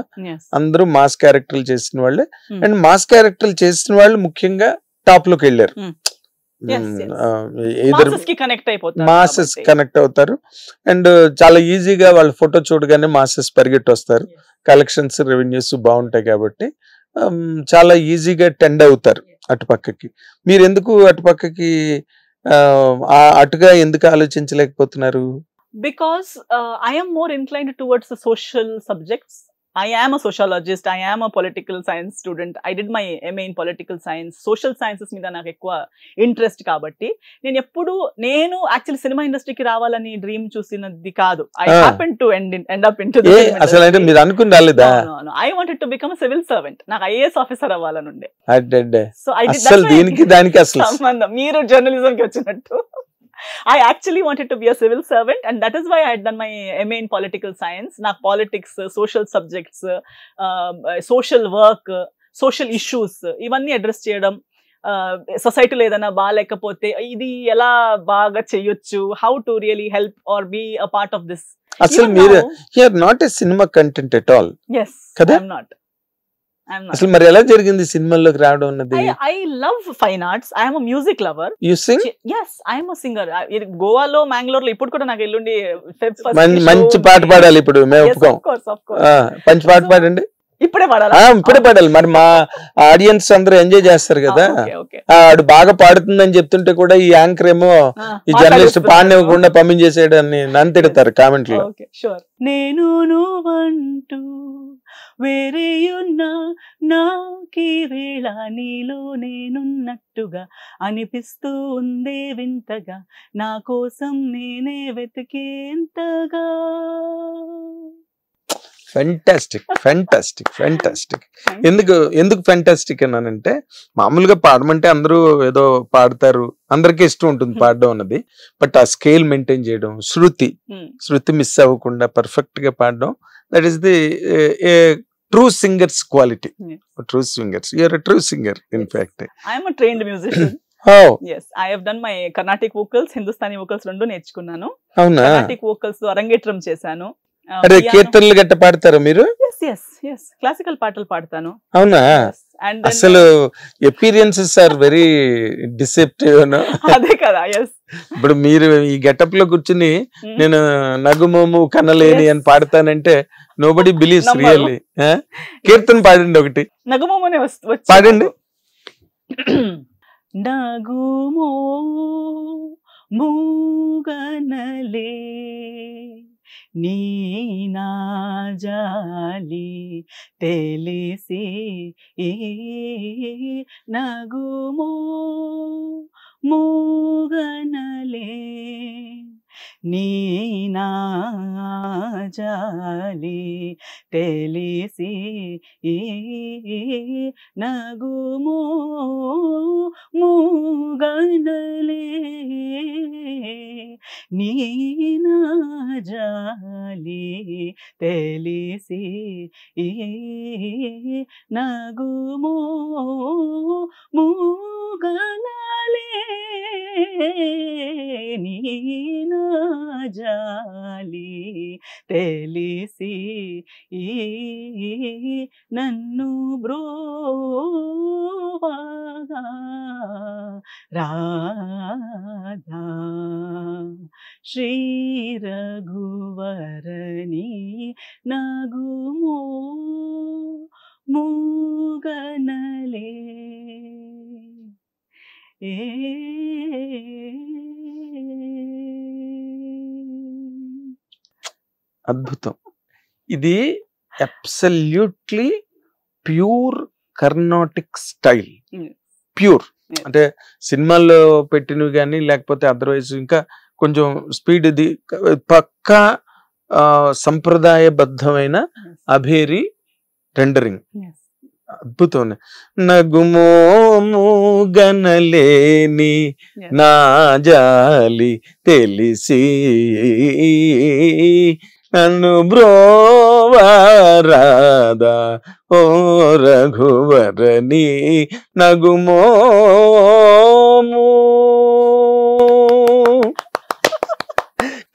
అందరూ మాస్ క్యారెక్టర్లు చేసిన వాళ్ళే. అండ్ మాస్ క్యారెక్టర్లు చేసిన వాళ్ళు ముఖ్యంగా టాప్ లోకి వెళ్ళారు, మాసెస్ కనెక్ట్ అవుతారు. అండ్ చాలా ఈజీగా వాళ్ళ ఫోటో చూడగానే మాసెస్ పరిగెట్టి వస్తారు. కలెక్షన్స్, రెవెన్యూస్ బాగుంటాయి కాబట్టి చాలా ఈజీగా టెండ్ అవుతారు అటుపక్కకి. మీరు ఎందుకు అటుపక్కకి అటుగా ఎందుకు ఆలోచించలేకపోతున్నారు? Because I am more inclined towards the social subjects. I am a sociologist, I am a political science student, I did my MA in political science. Social sciences మీద నాకు ఎక్కువ ఇంట్రెస్ట్ కాబట్టి నేను యాక్చువల్లీ సినిమా ఇండస్ట్రీకి రావాలని dream చూసినది కాదు. I happened to end up into the film అసలు అంటే మీరు అనుకుని రాలేదా? No, I wanted to become a civil servant. నాకు IAS ఆఫీసర్ అవ్వాలని ఉండే. So I did అసలు దానికి అసలు సంబంధం మీరు జర్నలిజం కి వచ్చినట్టు. I actually wanted to be a civil servant, and that is why I had done my MA in political science. Na politics, social subjects, social work, social issues, ivanni address cheyadam, society lo edana baalekapothe idi ela baga cheyochu, how to really help or be a part of this. Asalu meer you are not a cinema content at all. Yes, kada? I am not. అసలు మరి ఎలా జరిగింది సినిమాల్లోకి రావడం అన్నది? I love fine arts. I am a music lover. You sing? Yes, I am a singer. గోవాలో, మ్యాంగ్లూర్లో ఇప్పుడు కూడా నాకు ఎల్లుండి మంచి పాట పాడాలి ఇప్పుడు మేము ఒప్పుకోం. మంచి పాట పాడండి. ఇప్పుడే పాడాలి? ఇప్పుడే పాడాలి. మరి మా ఆడియన్స్ అందరూ ఎంజాయ్ చేస్తారు కదా. ఆడు బాగా పాడుతుందని చెప్తుంటే కూడా ఈ యాంకర్ ఏమో ఈ జర్నలిస్ట్ పాడనివ్వకుండా పంపించేసాడు అని నన్ను తిడతారు కామెంట్ లో. నేను నువ్వంటూ వేరేయున్నా నాకీ వేళ నీలో నేనున్నట్టుగా అనిపిస్తూ ఉందే వింతగా, నా కోసం నేనే వెతికేంతగా. Fantastic fantastic fantastic. ఎందుకు ఫెంటాస్టిక్ అన్నానంటే, మామూలుగా పాడమంటే అందరూ ఏదో పాడతారు, అందరికీ ఇష్టం ఉంటుంది పాడడం అన్నది. బట్ ఆ స్కేల్ మెయింటైన్ చేయడం, శృతి మిస్ అవ్వకుండా పర్ఫెక్ట్ గా పాడడం, that is the true singers quality. True singers, you are a true singer in fact. I am a trained musician. Yes, I have done my Carnatic vocals, Hindustani vocals రెండు నేర్చుకున్నాను. అవునా? Carnatic vocals అరంగేట్రం చేశాను. అరే కీర్తనలు గట్ట పాడతారా మీరు? yes, క్లాసికల్ పాటలు పాడతాను. అవునా? అసలు ఎపీరియన్సెస్ ఆర్ వెరీ డిసెప్టివ్. అదే కదా. ఇప్పుడు మీరు ఈ గెటప్ లో కూర్చుని నేను నగుమోము కనలేని అని పాడతానంటే నోబడీ బిలీవ్స్ రియల్లీ. కీర్తన పాడండి ఒకటి. నగుమోమనే పాడండి. నగుమో మూగనలే నీ నాజాలి తెలిసి నగుమో మూగనలే నీ నాజాలి తెలిసి నగుమో మూగనలే నీ నాజాలి తెలిసి నగుమో మూగనలే నీ నాజాలి తెలిసి నన్ను బ్రోవాగా రాధా శ్రీ రఘువరని నగుమో మూగనలే. అద్భుతం. ఇది absolutely pure Carnatic style. Pure అంటే సినిమాల్లో పెట్టినవి కానీ లేకపోతే అదర్వైజ్ ఇంకా కొంచెం స్పీడ్. ఇది పక్కా సంప్రదాయబద్ధమైన అభేరి రెండరింగ్. అద్భుతం. నగుమోము గనలేని నా జాలి తెలిసి నన్ను బ్రోవారాదా ఓ రఘువరని నగుమోము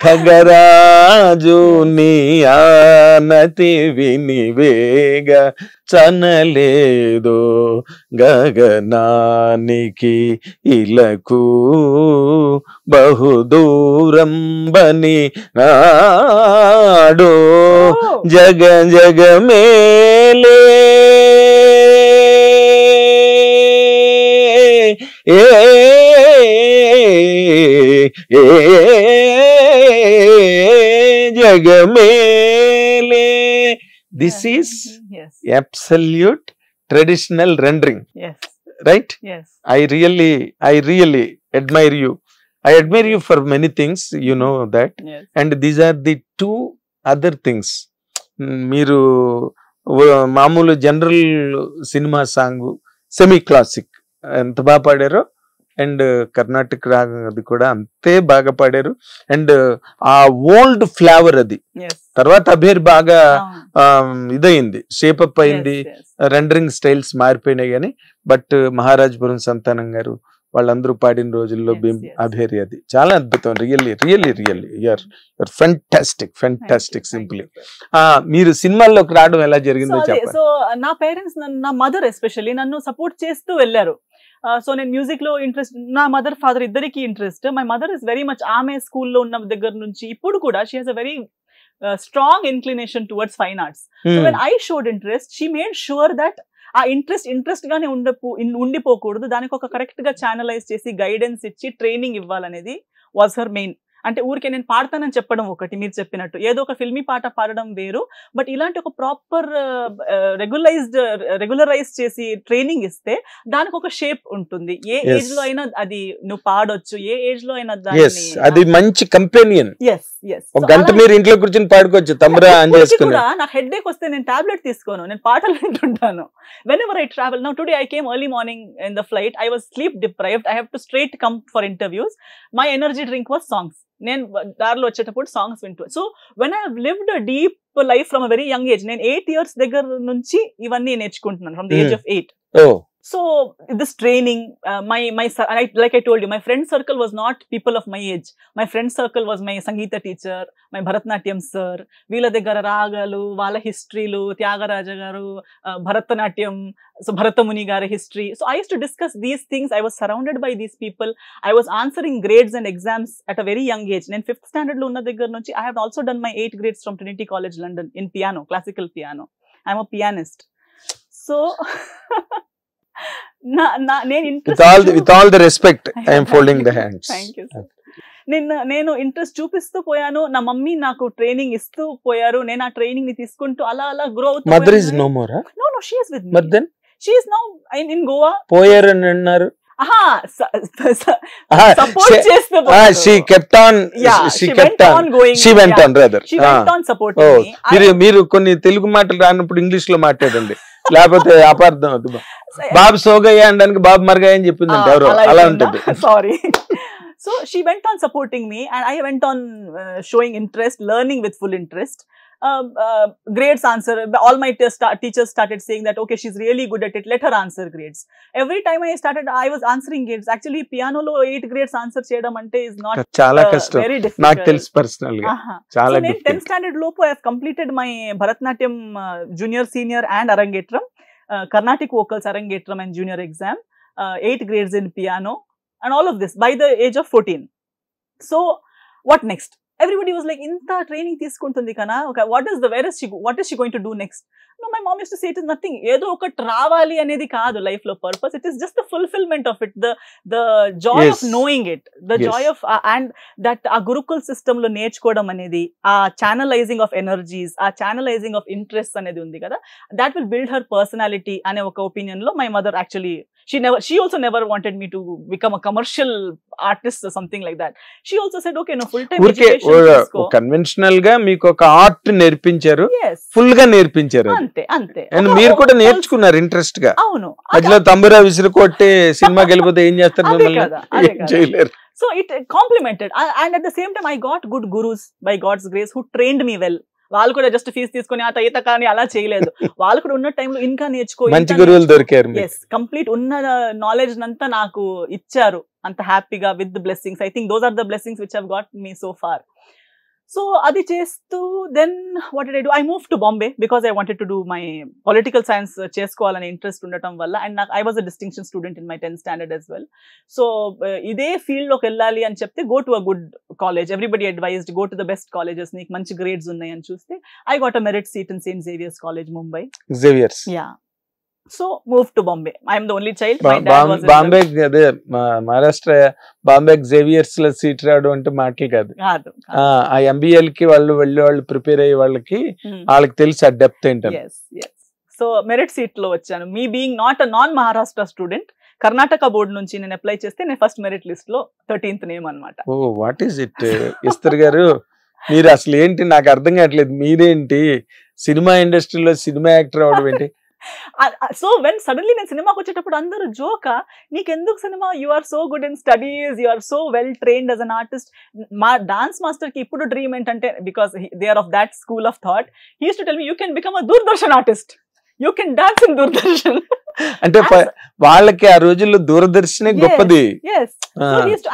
ఖగరాజు నీ ఆనతి వినివేగ చనలేదో గగనానికి ఇలకు బహుదూరం బని నాడో జగ జగ మేలే ఏ జగమేలే. This is absolute traditional rendering. Right? I really admire you. I admire you for many things, you know that. And these are the two other things. మీరు మామూలు general cinema song semi classic ఎంత బాగా పాడారో, and Karnataka రాగం అది కూడా అంతే బాగా పాడారు. అండ్ ఆ ఓల్డ్ ఫ్లేవర్ అది తర్వాత అభేర్ బాగా ఇదయింది, షేపప్ అయింది, రెండరింగ్ స్టైల్స్ మారిపోయినాయి. కానీ బట్ మహారాజపురం సంతానం గారు వాళ్ళందరూ పాడిన రోజుల్లో అభేరి అది చాలా అద్భుతం. Really you're fantastic simply. మీరు సినిమాల్లోకి రావడం ఎలా జరిగిందో చెప్పండి. సో నా పేరెంట్స్, నా మదర్ ఎస్పెషల్లీ నన్ను సపోర్ట్ చేస్తూ వెళ్ళారు. సో నేను మ్యూజిక్ లో ఇంట్రెస్ట్, నా మదర్ ఫాదర్ ఇద్దరికి interest. My mother is very much, ఆమె స్కూల్లో ఉన్న దగ్గర నుంచి ఇప్పుడు కూడా she has a very strong inclination towards fine arts. So when I showed interest, she made sure that ఆ ఇంట్రెస్ట్ గానే ఉండిపోకూడదు, దానికి ఒక కరెక్ట్ గా ఛానలైజ్ చేసి గైడెన్స్ ఇచ్చి ట్రైనింగ్ ఇవ్వాలనేది వాజ్ హర్ మెయిన్. అంటే ఊరికే నేను పాడతానని చెప్పడం ఒకటి, మీరు చెప్పినట్టు ఏదో ఒక ఫిల్మీ పాట పాడడం వేరు, బట్ ఇలాంటి ఒక ప్రాపర్ రెగ్యులరైజ్ చేసి ట్రైనింగ్ ఇస్తే దానికి ఒక షేప్ ఉంటుంది. ఏ ఏజ్ లో అయినా అది నువ్వు పాడొచ్చు, ఏ ఏజ్ లో అయినా అది మంచి కంపెనియన్. ఒక గంట మీరు ఇంట్లో కూర్చొని పాడుకోవచ్చు. తమ్మురా అని చేసుకుని నాకు హెడ్ ఏక్ వస్తే నేను టాబ్లెట్ తీసుకోను, నేను పాటలు వింటుంటాను. whenever I travel, now today I came early morning in the flight, I was sleep deprived, I have to straight come for interviews. My energy drink was songs. నేను దారిలో వచ్చేటప్పుడు సాంగ్స్ వింటూ. So when I have lived a deep life from a very young age, నేను 8 years దగ్గర నుంచి ఇవన్నీ నేర్చుకుంటున్నాను, from the age of 8. So this training, like I told you, my friend circle was not people of my age. My friend circle was my Sangeeta teacher, my Bharatanatyam sir. Veela deggara ragalu, vaala historylu, Tyagaraja garu, Bharatanatyam, so Bharatamuni garu history. So I used to discuss these things. I was surrounded by these people. I was answering grades and exams at a very young age. Then 5th standard lo unna deggara nunchi I have also done my 8 grades from Trinity College London in piano, classical piano. I am a pianist. So with all the respect, I am folding the hands. Thank you sir. నేను interest చూపిస్తూ పోయాను, నా mummy నాకు training ఇస్తూ పోయారు, నేను ఆ training ని తీసుకుంటూ అలా అలా గ్రో అవుతూ. Mother is no more? No, she is with me. But then she is now in Goa. పోయారు అని అన్నారు. సపోర్ట్ చేస్తూ she kept on going, she went on rather, she went on supporting me. మీరు కొన్ని తెలుగు మాటలు రానప్పుడు English లో మాట్లాడండి, లేకపోతే అపార్థం అవుతుంది. బాబు సోగయ్యా అనడానికి బాబు మరగాయ అని చెప్పిందంటే ఎవరు అలా ఉంటుంది. Sorry. So she went on supporting me and I went on showing interest, learning with full interest. Grades answer, all my teachers started saying that okay, she's really good at it, let her answer grades. Every time I was answering grades. Actually piano lo 8 grades answer cheyadam ante is not chaala kashtam, very difficult. నాకు తెలుసు personally chaala difficult. So 10th standard lopo I have completed my Bharatanatyam junior, senior and Arangetram, Carnatic vocals Arangetram and junior exam, 8 grades in piano and all of this by the age of 14. So what next? everybody was like, inta training తీసుకుంటుంది kana, okay, what is she going to do next? No, my mom used to say it is nothing, ఏదో ఒకటి రావాలి అనేది కాదు life లో purpose, it is just the fulfillment of it, the joy of knowing it, the joy of and that ఆ Gurukul system లో నేర్చుకోవడం అనేది, ఆ ఛానలైజింగ్ ఆఫ్ ఎనర్జీస్, ఆ ఛానలైజింగ్ ఆఫ్ ఇంట్రెస్ట్ అనేది ఉంది కదా, that will build her personality అనే ఒక ఒపీనియన్ లో my mother actually she also never wanted me to become a commercial artist or something like that. She also said, okay, no, full time education తీసుకో. Conventional గా మీకు ఒక art నేర్పించారు, Yes, full గా నేర్పించారు, అంతే అండ్ మీరు కూడా నేర్చుకున్నారు ఇంట్రెస్ట్ గా. అవును, మధ్యలో తంబురా విసిరి కొట్టి సినిమాకి వెళ్ళిపోతే ఏం చేస్తారు, మిమ్మల్ని ఏం చేయలేరు. So it complemented, and at the same time I got good gurus by God's grace who trained me well. వాళ్ళు కూడా జస్ట్ ఫీజు తీసుకుని ఆ ఈత కానీ అలా చేయలేదు, వాళ్ళు కూడా ఉన్న టైంలో ఇంకా నేర్చుకో, మంచి గురువులు దొరికారు. ఎస్, కంప్లీట్ ఉన్న నాలెడ్జ్ అంతా నాకు ఇచ్చారు అంత హ్యాపీగా with blessings. I think those are the blessings which have got me so far. So అది చేస్తూ then what did I do, I move to Bombay because I wanted to do my political science చేసుకోవాలని interest ఉండటం వల్ల, and నాకు I was a distinction student in my 10th standard as well. So ఇదే field లోకి వెళ్ళాలి అని చెప్తే go to a good college, everybody advised go to the best colleges, నీకు మంచి గ్రేడ్స్ ఉన్నాయి అని చూస్తే I got a merit seat in Saint Xavier's college, Mumbai. Xavier's, yeah. So moved to Bombay. I am the only child. My dad was Bombay, అదే Maharashtra Bombay Xavier's లో seat రావడం అంటే మాటలు కాదు. ఆ ఎంబీఎల్ కి వాళ్ళు వెళ్ళే వాళ్ళు ప్రిపేర్ అయ్యే వాళ్ళకి వాళ్ళకి తెలుసు ఆ డెప్త్ ఏంటని. సో మెరిట్ సీట్ లో వచ్చాను. Me being not a non Maharashtra student, Karnataka board నుంచి నేను అప్లై చేస్తే నేను ఫస్ట్ మెరిట్ లిస్ట్ లో 13th నేమ్ అన్నమాట. ఓ వాట్ ఈస్ ఇట్ ఇస్తర్ గారు, మీరు అసలు ఏంటి నాకు అర్థం కావట్లేదు. మీరేంటి సినిమా ఇండస్ట్రీలో సినిమా యాక్టర్ అవడం ఏంటి? సో వెన్ సడన్లీ నేను సినిమాకి వచ్చేటప్పుడు అందరూ జోక, నీకెందుకు cinema, you are so good in studies, you are so well trained as an artist. మా డాన్స్ మాస్టర్ కి ఇప్పుడు డ్రీమ్ ఏంటంటే, because they are of that school of thought, he used to tell me you can become a Doordarshan artist, you can dance in Doordarshan. అంటే వాళ్ళకి ఆ రోజుల్లో దూరదర్శనే గొప్పది.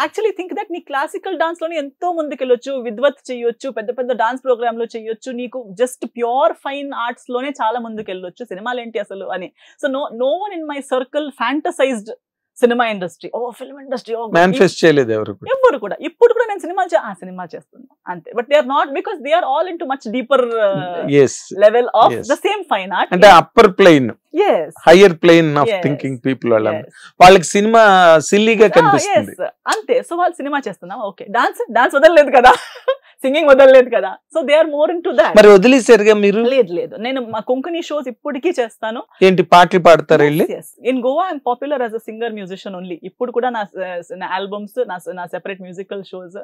యాక్చువల్లీ థింక్ దట్ నీ క్లాసికల్ డాన్స్ లోనే ఎంతో ముందుకెళ్ళొచ్చు, విద్వత్ చేయొచ్చు, పెద్ద పెద్ద డాన్స్ ప్రోగ్రామ్ లో చేయొచ్చు, నీకు జస్ట్ ప్యూర్ ఫైన్ ఆర్ట్స్ లోనే చాలా ముందుకెళ్ళొచ్చు, సినిమాలు ఏంటి అసలు అని. So no one in my circle fantasized cinema industry, film industry manifest చేయలేదు ఎవరు కూడా. ఇప్పుడు కూడా నేను సినిమా చేస్తున్నా అంతే, but they are not, because they are all into much deeper level of the same fine art, అంటే upper plane, higher plane of thinking people. వాళ్ళకి సినిమా సిల్లీగా కనిపిస్తుంది అంతే. సో వాళ్ళు సినిమా చేస్తున్నాం, ఓకే, డాన్స్ వదలలేదు కదా, సింగింగ్ వదలలేదు కదా, so they are more into that. మరి వదిలేసారుగా మీరు? లేదు, నేను మా కొంకణి షోస్ ఇప్పటికీ చేస్తాను. ఏంటి పాటలు పాడతారు? In Goa I'm popular as a singer musician only. ఇప్పుడు కూడా నా ఆల్బమ్స్, నా separate musical shows,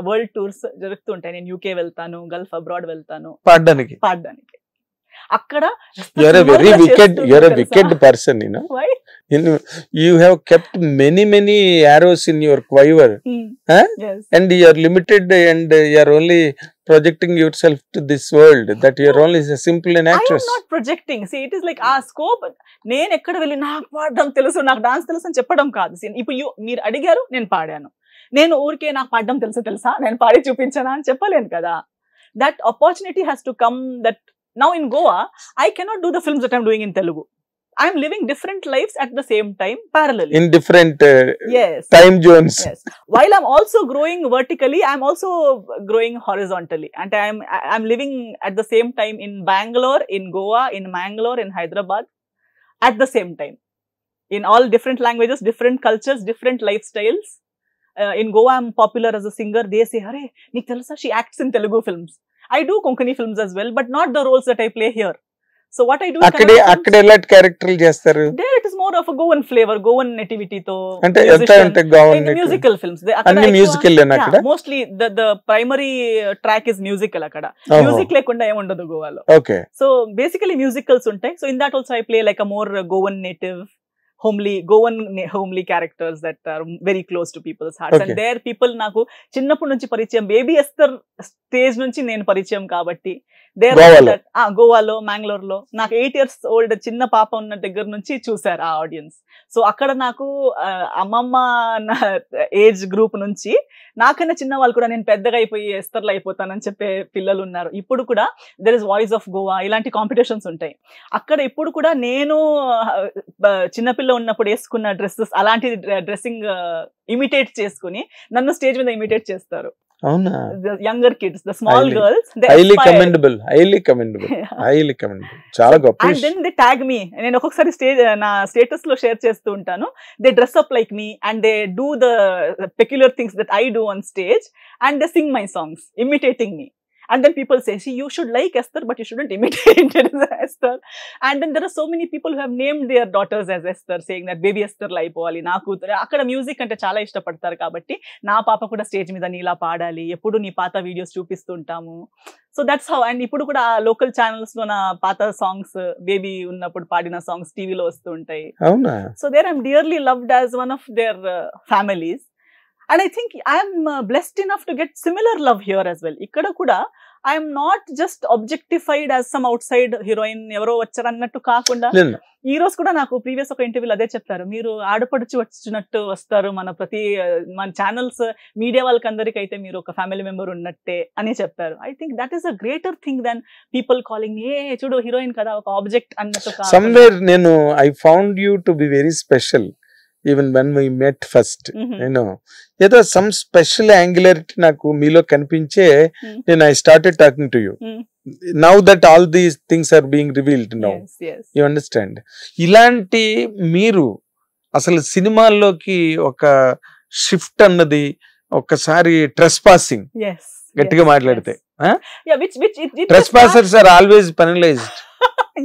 world tours జరుగుతుంటాయి. నేను యూకే వెళ్తాను, గల్ఫ్ అబ్రాడ్ వెళ్తాను పాడడానికి. అక్కడ you're a wicked person, you know. Why? You have kept many arrows in your quiver, huh? Yes. And you're limited, and you're only projecting yourself to this world, that you're only a simple an actress. I am not projecting. See, it is like a scope. నేను ఎక్కడ వెళ్ళి నాకు పాడడం తెలుసు, నాకు dance తెలుసు అని చెప్పడం కాదు. ఇప్పుడు మీరు అడిగారు, నేను పాడాను. నేను ఊరికే నాకు పాడడం తెలుసా, నేను పాడి చూపించానా అని చెప్పలేను కదా. That opportunity has to come. That now in Goa, I cannot do the films that I'm doing in Telugu. I'm living different lives at the same time, parallelly. In different time zones. Yes. While I'm also growing vertically, I'm also growing horizontally. And I'm living at the same time in Bangalore, in Goa, in Mangalore, in Hyderabad, at the same time. In all different languages, different cultures, different lifestyles. In Goa, I'm popular as a singer. They say, "Hare, Nik telusa, she acts in Telugu films." I do Konkani films as well, but not the roles that I play here. So what I do, akkade elati character chestaru? There it is more of a Goan flavor, Goan nativity to ante enta Goan in musical films. Anni musical lena akkada? Mostly the primary track is musical akkada. Music lekunda em undadu Goa lo. Okay. So basically musicals untai. So in that also I play like a more Goan native, homely characters that are very close to people's hearts. Okay. And there people నాకు చిన్నప్పటి నుంచి పరిచయం, baby Esther stage నుంచి నేను పరిచయం కాబట్టి గోవాలో, మ్యాంగ్లూర్ లో నాకు 8 years old చిన్న పాప ఉన్న దగ్గర నుంచి చూసారు ఆ ఆడియన్స్. సో అక్కడ నాకు అమ్మమ్మ ఏజ్ గ్రూప్ నుంచి నాకన్నా చిన్న వాళ్ళు కూడా నేను పెద్దగా అయిపోయి ఎస్తర్లు అయిపోతానని చెప్పే పిల్లలు ఉన్నారు. ఇప్పుడు కూడా there is voice of Goa, ఇలాంటి కాంపిటీషన్స్ ఉంటాయి. అక్కడ ఇప్పుడు కూడా నేను చిన్నపిల్ల లో ఉన్నప్పుడు వేసుకున్న డ్రెస్సెస్ అలాంటి డ్రెస్సింగ్ ఇమిటేట్ చేసుకుని నన్ను స్టేజ్ మీద ఇమిటేట్ చేస్తారు. అవునా? Younger kids, the small girls, highly commendable చాలా గొప్ప. అండ్ దెన్ దే ట్యాగ్ మీ. నేను ఒక్కొక్కసారి నా స్టేటస్ లో షేర్ చేస్తూ ఉంటాను. They dress up like me and they do the peculiar things that I do on stage and they Singh my songs imitating me. And then people say, see, you should like Esther, but you shouldn't imitate Esther. And then there are so many people who have named their daughters as Esther, saying that baby Esther la అయిపోవాలి, నా కూతురు. అక్కడ music అంటే చాలా ఇష్టపడతారు కాబట్టి నా పాప కూడా స్టేజ్ మీద నీలా పాడాలి, ఎప్పుడు నీ పాత వీడియోస్ చూపిస్తుంటాము. So that's how. అండ్ ఇప్పుడు కూడా లోకల్ ఛానల్స్ లో నా పాత సాంగ్స్, బేబీ ఉన్నప్పుడు పాడిన సాంగ్స్ టీవీలో వస్తూ ఉంటాయి. So there I'm dearly loved as one of their families. And I think I am blessed enough to get similar love here as well. Ikkada kuda I am not just objectified as some outside heroine, evaro vacharu annattu kaakunda. ఈ రోజు కూడా నాకు previous ఒక ఇంటర్వ్యూలో అదే చెప్పారు, మీరు ఆడపడుచు వచ్చినట్టు వస్తారు మన ఛానల్స్ మీడియా వాళ్ళకి అందరికి అయితే మీరు ఒక ఫ్యామిలీ మెంబర్ ఉన్నట్టే అని చెప్పారు. I think that is a greater thing then people calling ఏ చూడు హీరోయిన్ కదా, ఒక ఆబ్జెక్ట్ అన్నట్టు. సమ్వేర్ నేను I found you to be very special. Even when we met first, you know, ఏదో some special angularity నాకు మీలో కనిపించే నేను I started talking to you. Now that all these things are being revealed now, yes. You understand? ఇలాంటి మీరు అసలు సినిమాల్లోకి ఒక షిఫ్ట్ అన్నది ఒకసారి ట్రెస్పాసింగ్ గట్టిగా మాట్లాడితే trespassers are always penalized.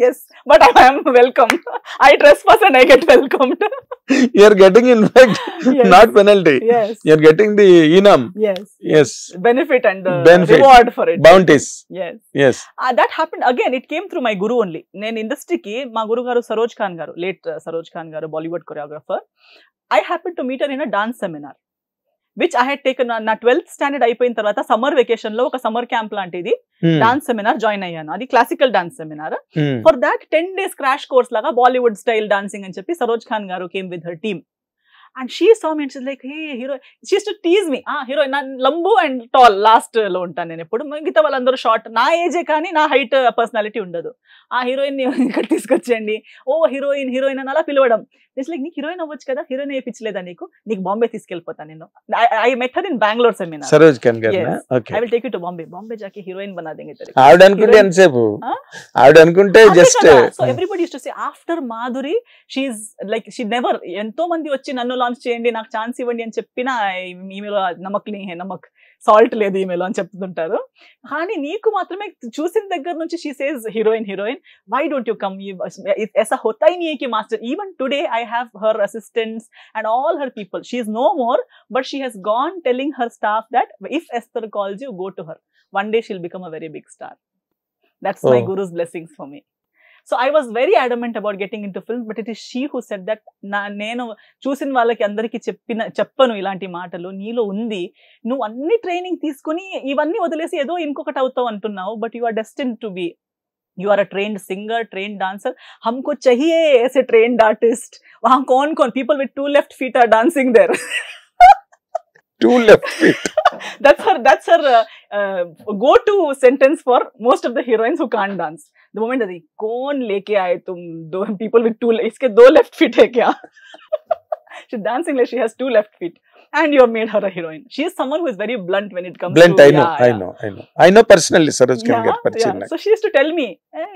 Yes, but I am welcome. I trespass and I get welcomed. You are getting, in fact, yes. Not penalty. Yes. You are getting the enam. Yes. Benefit and reward for it. Bounties. Yes. That happened again. It came through my guru only. Nen industry ki ma guru garu Saroj Khan garu, late Saroj Khan garu, Bollywood choreographer. I happened to meet her in a dance seminar, which I had taken na 12th standard అయిపోయిన తర్వాత summer vacation లో ఒక summer camp లాంటిది dance seminar join అయ్యాను. అది classical dance seminar. For that 10 days crash course లాగా Bollywood style dancing అని చెప్పి సరోజ్ ఖాన్ గారు came with her team. And she saw me and she's like, hey, hero. She used to tease me. Heroine, na lambu and tall. Last lo untanu nenu eppudu. Migita vallandaru short. Na age kaani na height personality undadu. Heroine ikkada తీసుకొచ్చేయండి. Heroine అని అలా పిలవడం. It's like, నీకు heroine అవ్వచ్చు కదా, heroine వేయించలేదా నీకు బాంబే తీసుకెళ్ళిపోతా నేను. I met her in Bangalore seminar. Saroj Khan గారు. Okay. I will take you to Bombay jaake heroine bana denge tere. ఆవిడ అనుకుంటే ఎంతసేపు? ఆవిడ అనుకుంటే just. So everybody used to say after Madhuri she's like she never, ఎంతో మంది వచ్చి నన్ను లాంచ్ చేయండి, నాకు ఛాన్స్ ఇవ్వండి అని చెప్పినా ఈమెలో నమక్ సాల్ట్ లేదు ఈమెలో అని చెప్తుంటారు. కానీ నీకు మాత్రమే చూసిన దగ్గర నుంచి she says heroine why don't you come, ऐसा होता ही नहीं है कि master. Even today I have her assistants and all her people. She is no more, but she has gone telling her staff that if Esther calls you, go to her. One day she'll become a very big star. That's my guru's blessings for me. So I was very adamant about getting into film, but it is she who said that నేను చూసిన వాళ్ళకి అందరికి చెప్పను ఇలాంటి మాటలు, నీలో ఉంది, నువ్వు అన్ని ట్రైనింగ్ తీసుకుని ఇవన్నీ వదిలేసి ఏదో ఇంకొకటి అవుతావు అంటున్నావు, but you are destined to be. You are a trained singer, trained dancer. हमको चाहिए ऐसे trained artist. वहाँ कौन people with 2 left feet are dancing there. 2 left feet. That's her go-to sentence for most of the heroines who can't dance. The moment that कौन लेके आए तुम 2 people with 2 इसके 2 left feet है क्या? She's dancing like she has 2 left feet. And you have made her a heroine. She is someone who is very blunt when it comes to... Blunt, I know personally Saroj Khan garu పరిచయం. So she used to tell me,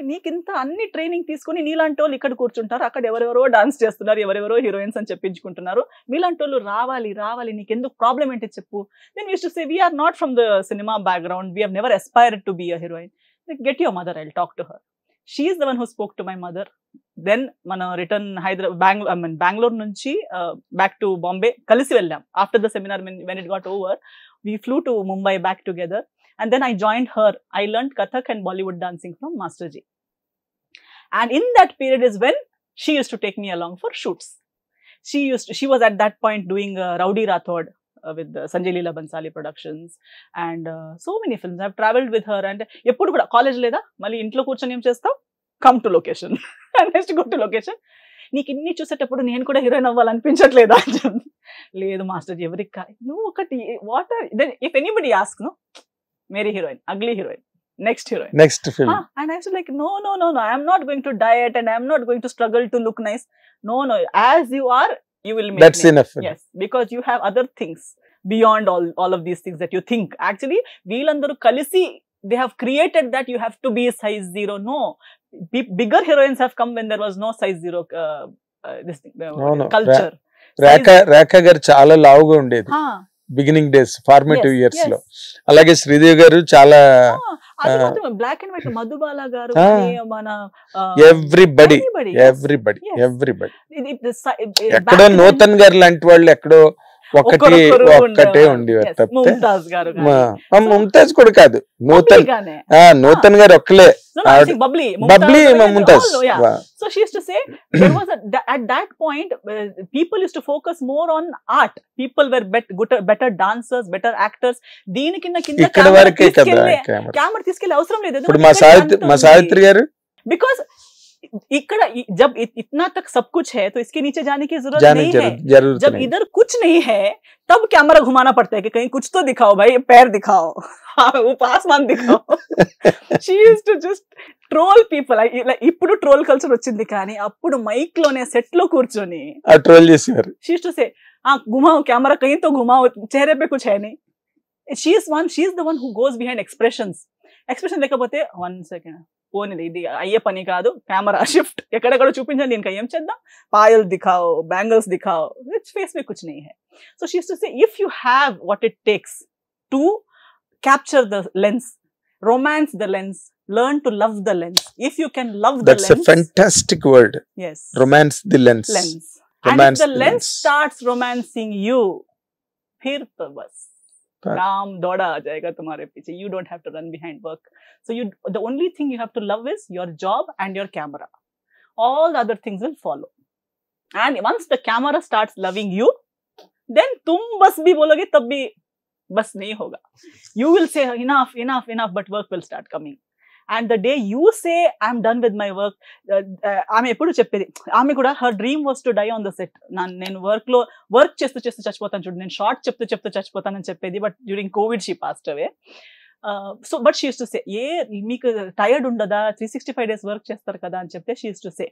నీకింత అన్ని training తీసుకుని నీలాంటి వాళ్ళు ఇక్కడ కూర్చుంటారు, అక్కడ ఎవరెవరో డాన్స్ చేస్తున్నారు, ఎవరెవరో హీరోయిన్స్ అని చెప్పించుకుంటున్నారు, మీలాంటి వాళ్ళు రావాలి, నీకెందుకు ప్రాబ్లం ఏంటి చెప్పు. Then we used to say, we are not from the cinema background, we have never aspired to be a heroine. Like, get your mother, I'll talk to her. She is the one who spoke to my mother. Then మన return Bengaluru నుంచి back to Bombay కలిసి వెళ్ళాం. After the seminar when it got over, we flew to Mumbai back together, and then I joined her. I learned Kathak and Bollywood dancing from Master Ji, and in that period is when she used to take me along for shoots. She was at that point doing Rowdy Rathod with Sanjay Leela Bansali Productions and so many films. I've traveled with her, and ఎప్పుడు కూడా college లేదా మళ్ళీ ఇంట్లో కూర్చొని ఏం చేస్తావు, come to location. And I used to go to location. నీకు ఇన్ని చూసేటప్పుడు నేను కూడా హీరోయిన్ అవ్వాలనిపించట్లేదా? లేదు మాస్టర్, ఎవరికి నువ్వు ఒకటి water. Then if anybody ask, no Mary heroine, ugly heroine, next heroine. Next film. And I was like, no, I am not going to diet and I am not going to struggle to look nice. No, as you are, you will make That's name. enough. Yes, because you have other things beyond all of these things that you think. Actually, veelandaru kalisi, they have created that you have to be size 0. No, bigger heroines have come when there was no size 0 this thing, No. culture. రేఖ గారు చాలా లావుగా ఉండేది beginning days formative years లో. అలాగే శ్రీదేవి గారు చాలా black and white Madhubala గారు, మన ఎవ్రీబడి ఎక్కడో నూతన్ గారు లాంటి వాళ్ళు ఎక్కడో ఒక్కటే ఉండేవారు తప్పితే ముంతాజ్ కూడా కాదు, నూతన్ గారు ఒక్కలే Babli Mumtaz. So she used to say there was at that point people used to focus more on art. People were better dancers, better actors. దీని కింద ఇక్కడ వరకే కదా కెమెరా తీసుకెళ్ళే అవసరం లేదు. ఇప్పుడు మా సావిత్రి గారు because इकड़ा जब इतना तक सब कुछ है तो इसके नीचे जाने की जरूरत नहीं है. जब इधर कुछ नहीं है तब कैमरा घुमाना पड़ता है कि कहीं कुछ तो दिखाओ भाई, पैर दिखाओ, आसमान दिखाओ. She used to just troll people. ఇప్పుడు ట్రోల్ కల్చర్ వచ్చింది కానీ అప్పుడు మైక్ లోనే సెట్ లో కూర్చొని ట్రోల్ చేసేవారు. She used to say घुमाओ कैमरा, कहीं तो घुमाओ, चेहरे पे कुछ है नहीं. She is the one who goes behind expressions. Expression లేకపోతే 1 second పోనీ ఇది అయ్యే పని కాదు, కెమెరా షిఫ్ట్ ఎక్కడెక్కడ చూపించండి, ఇంకా ఏం చేద్దాం, పాయల్ దిఖాओ, బ్యాంగిల్స్ దిఖాओ, ఫేస్ में कुछ नहीं है. So she used to say if you have what it takes to capture the lens, romance the lens, learn to love the lens. If you can love the lens, that's a fantastic word. Yes, romance the lens. And if the lens starts romancing you, फिर तो बस काम दौड़ा आ जाएगा तुम्हारे पीछे. You don't have to run behind work. So the only thing you have to love is your job and your camera. All the other things will follow. And once the camera starts loving you, then तुम बस भी बोलोगे तब भी बस नहीं होगा. You will say enough, but work will start coming. And the day you say I'm done with my work, ఆమె ఎప్పుడు చెప్పేది, ఆమె కూడా her dream was to die on the set. నేను వర్క్ చేస్తూ చచ్చిపోతాను చూడు, నేను షార్ట్ చెప్తూ చచ్చిపోతానని చెప్పేది. But during Covid she passed away. So but she use to సే, మీకు టైర్డ్ ఉండదా, 365 days వర్క్ చేస్తారు కదా అని చెప్తే షీ యూస్ టు సే,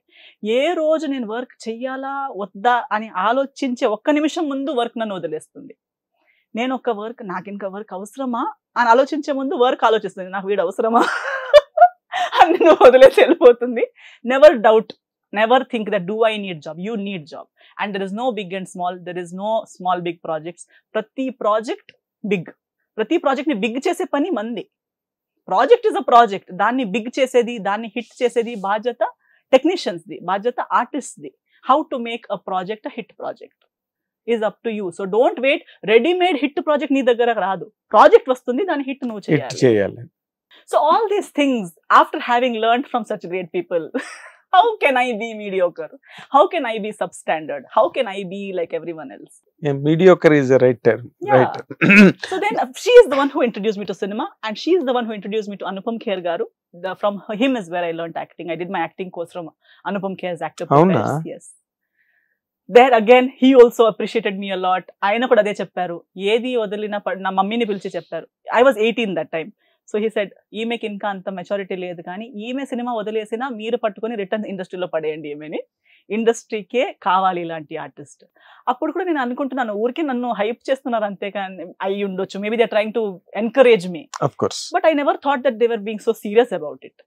ఏ రోజు నేను వర్క్ చెయ్యాలా వద్దా అని ఆలోచించే ఒక్క నిమిషం ముందు వర్క్ నన్ను వదిలేస్తుంది. నేను నాకు ఇంకా వర్క్ అవసరమా అని ఆలోచించే ముందు వర్క్ ఆలోచిస్తుంది, నాకు వీడు అవసరమా అని నువ్వు వదిలేసి వెళ్ళిపోతుంది. Never doubt, never think that do I need job. You need job. And there is no big and small, there is no small big projects. ప్రతి ప్రాజెక్ట్ ని బిగ్ చేసే పని మంది. ప్రాజెక్ట్ ఇస్ అ ప్రాజెక్ట్, దాన్ని big చేసేది, దాన్ని hit చేసేది బాధ్యత టెక్నీషియన్స్ ది, బాధ్యత ఆర్టిస్ట్ ది. How to make a project a hit project is up to you. So don't wait, ready-made hit project నీ దగ్గర రాదు, ప్రాజెక్ట్ వస్తుంది, దాని హిట్ నువ్వు చేయాలి. So all these things, after having learned from such great people, how can I be mediocre? How can I be substandard? How can I be like everyone else? Yeah, mediocre is the right term. Yeah. Right. So then she is the one who introduced me to cinema, and she is the one who introduced me to Anupam Kher garu. From him is where I learned acting. I did my acting course from Anupam Kher's actor professor. Yes. There again, he also appreciated me a lot. ఆయన కూడా అదే చెప్పారు, ఏది వదిలిన నా మమ్మీని పిలిచి చెప్పారు. I was 18 that time. So he said, ఈమెకి ఇంకా అంత మెచ్యూరిటీ లేదు కానీ ఈమె సినిమా వదిలేసినా మీరు పట్టుకొని రిటర్న్ ఇండస్ట్రీలో పడేయండి, ఈమెని ఇండస్ట్రీకే కావాలి ఇలాంటి ఆర్టిస్ట్. అప్పుడు కూడా నేను అనుకుంటున్నాను, ఊరికే నన్ను హైప్ చేస్తున్నారు అంతే కానీ అయి ఉండొచ్చు, maybe they are trying to encourage me. Of course. But I never thought that they were being so serious about it.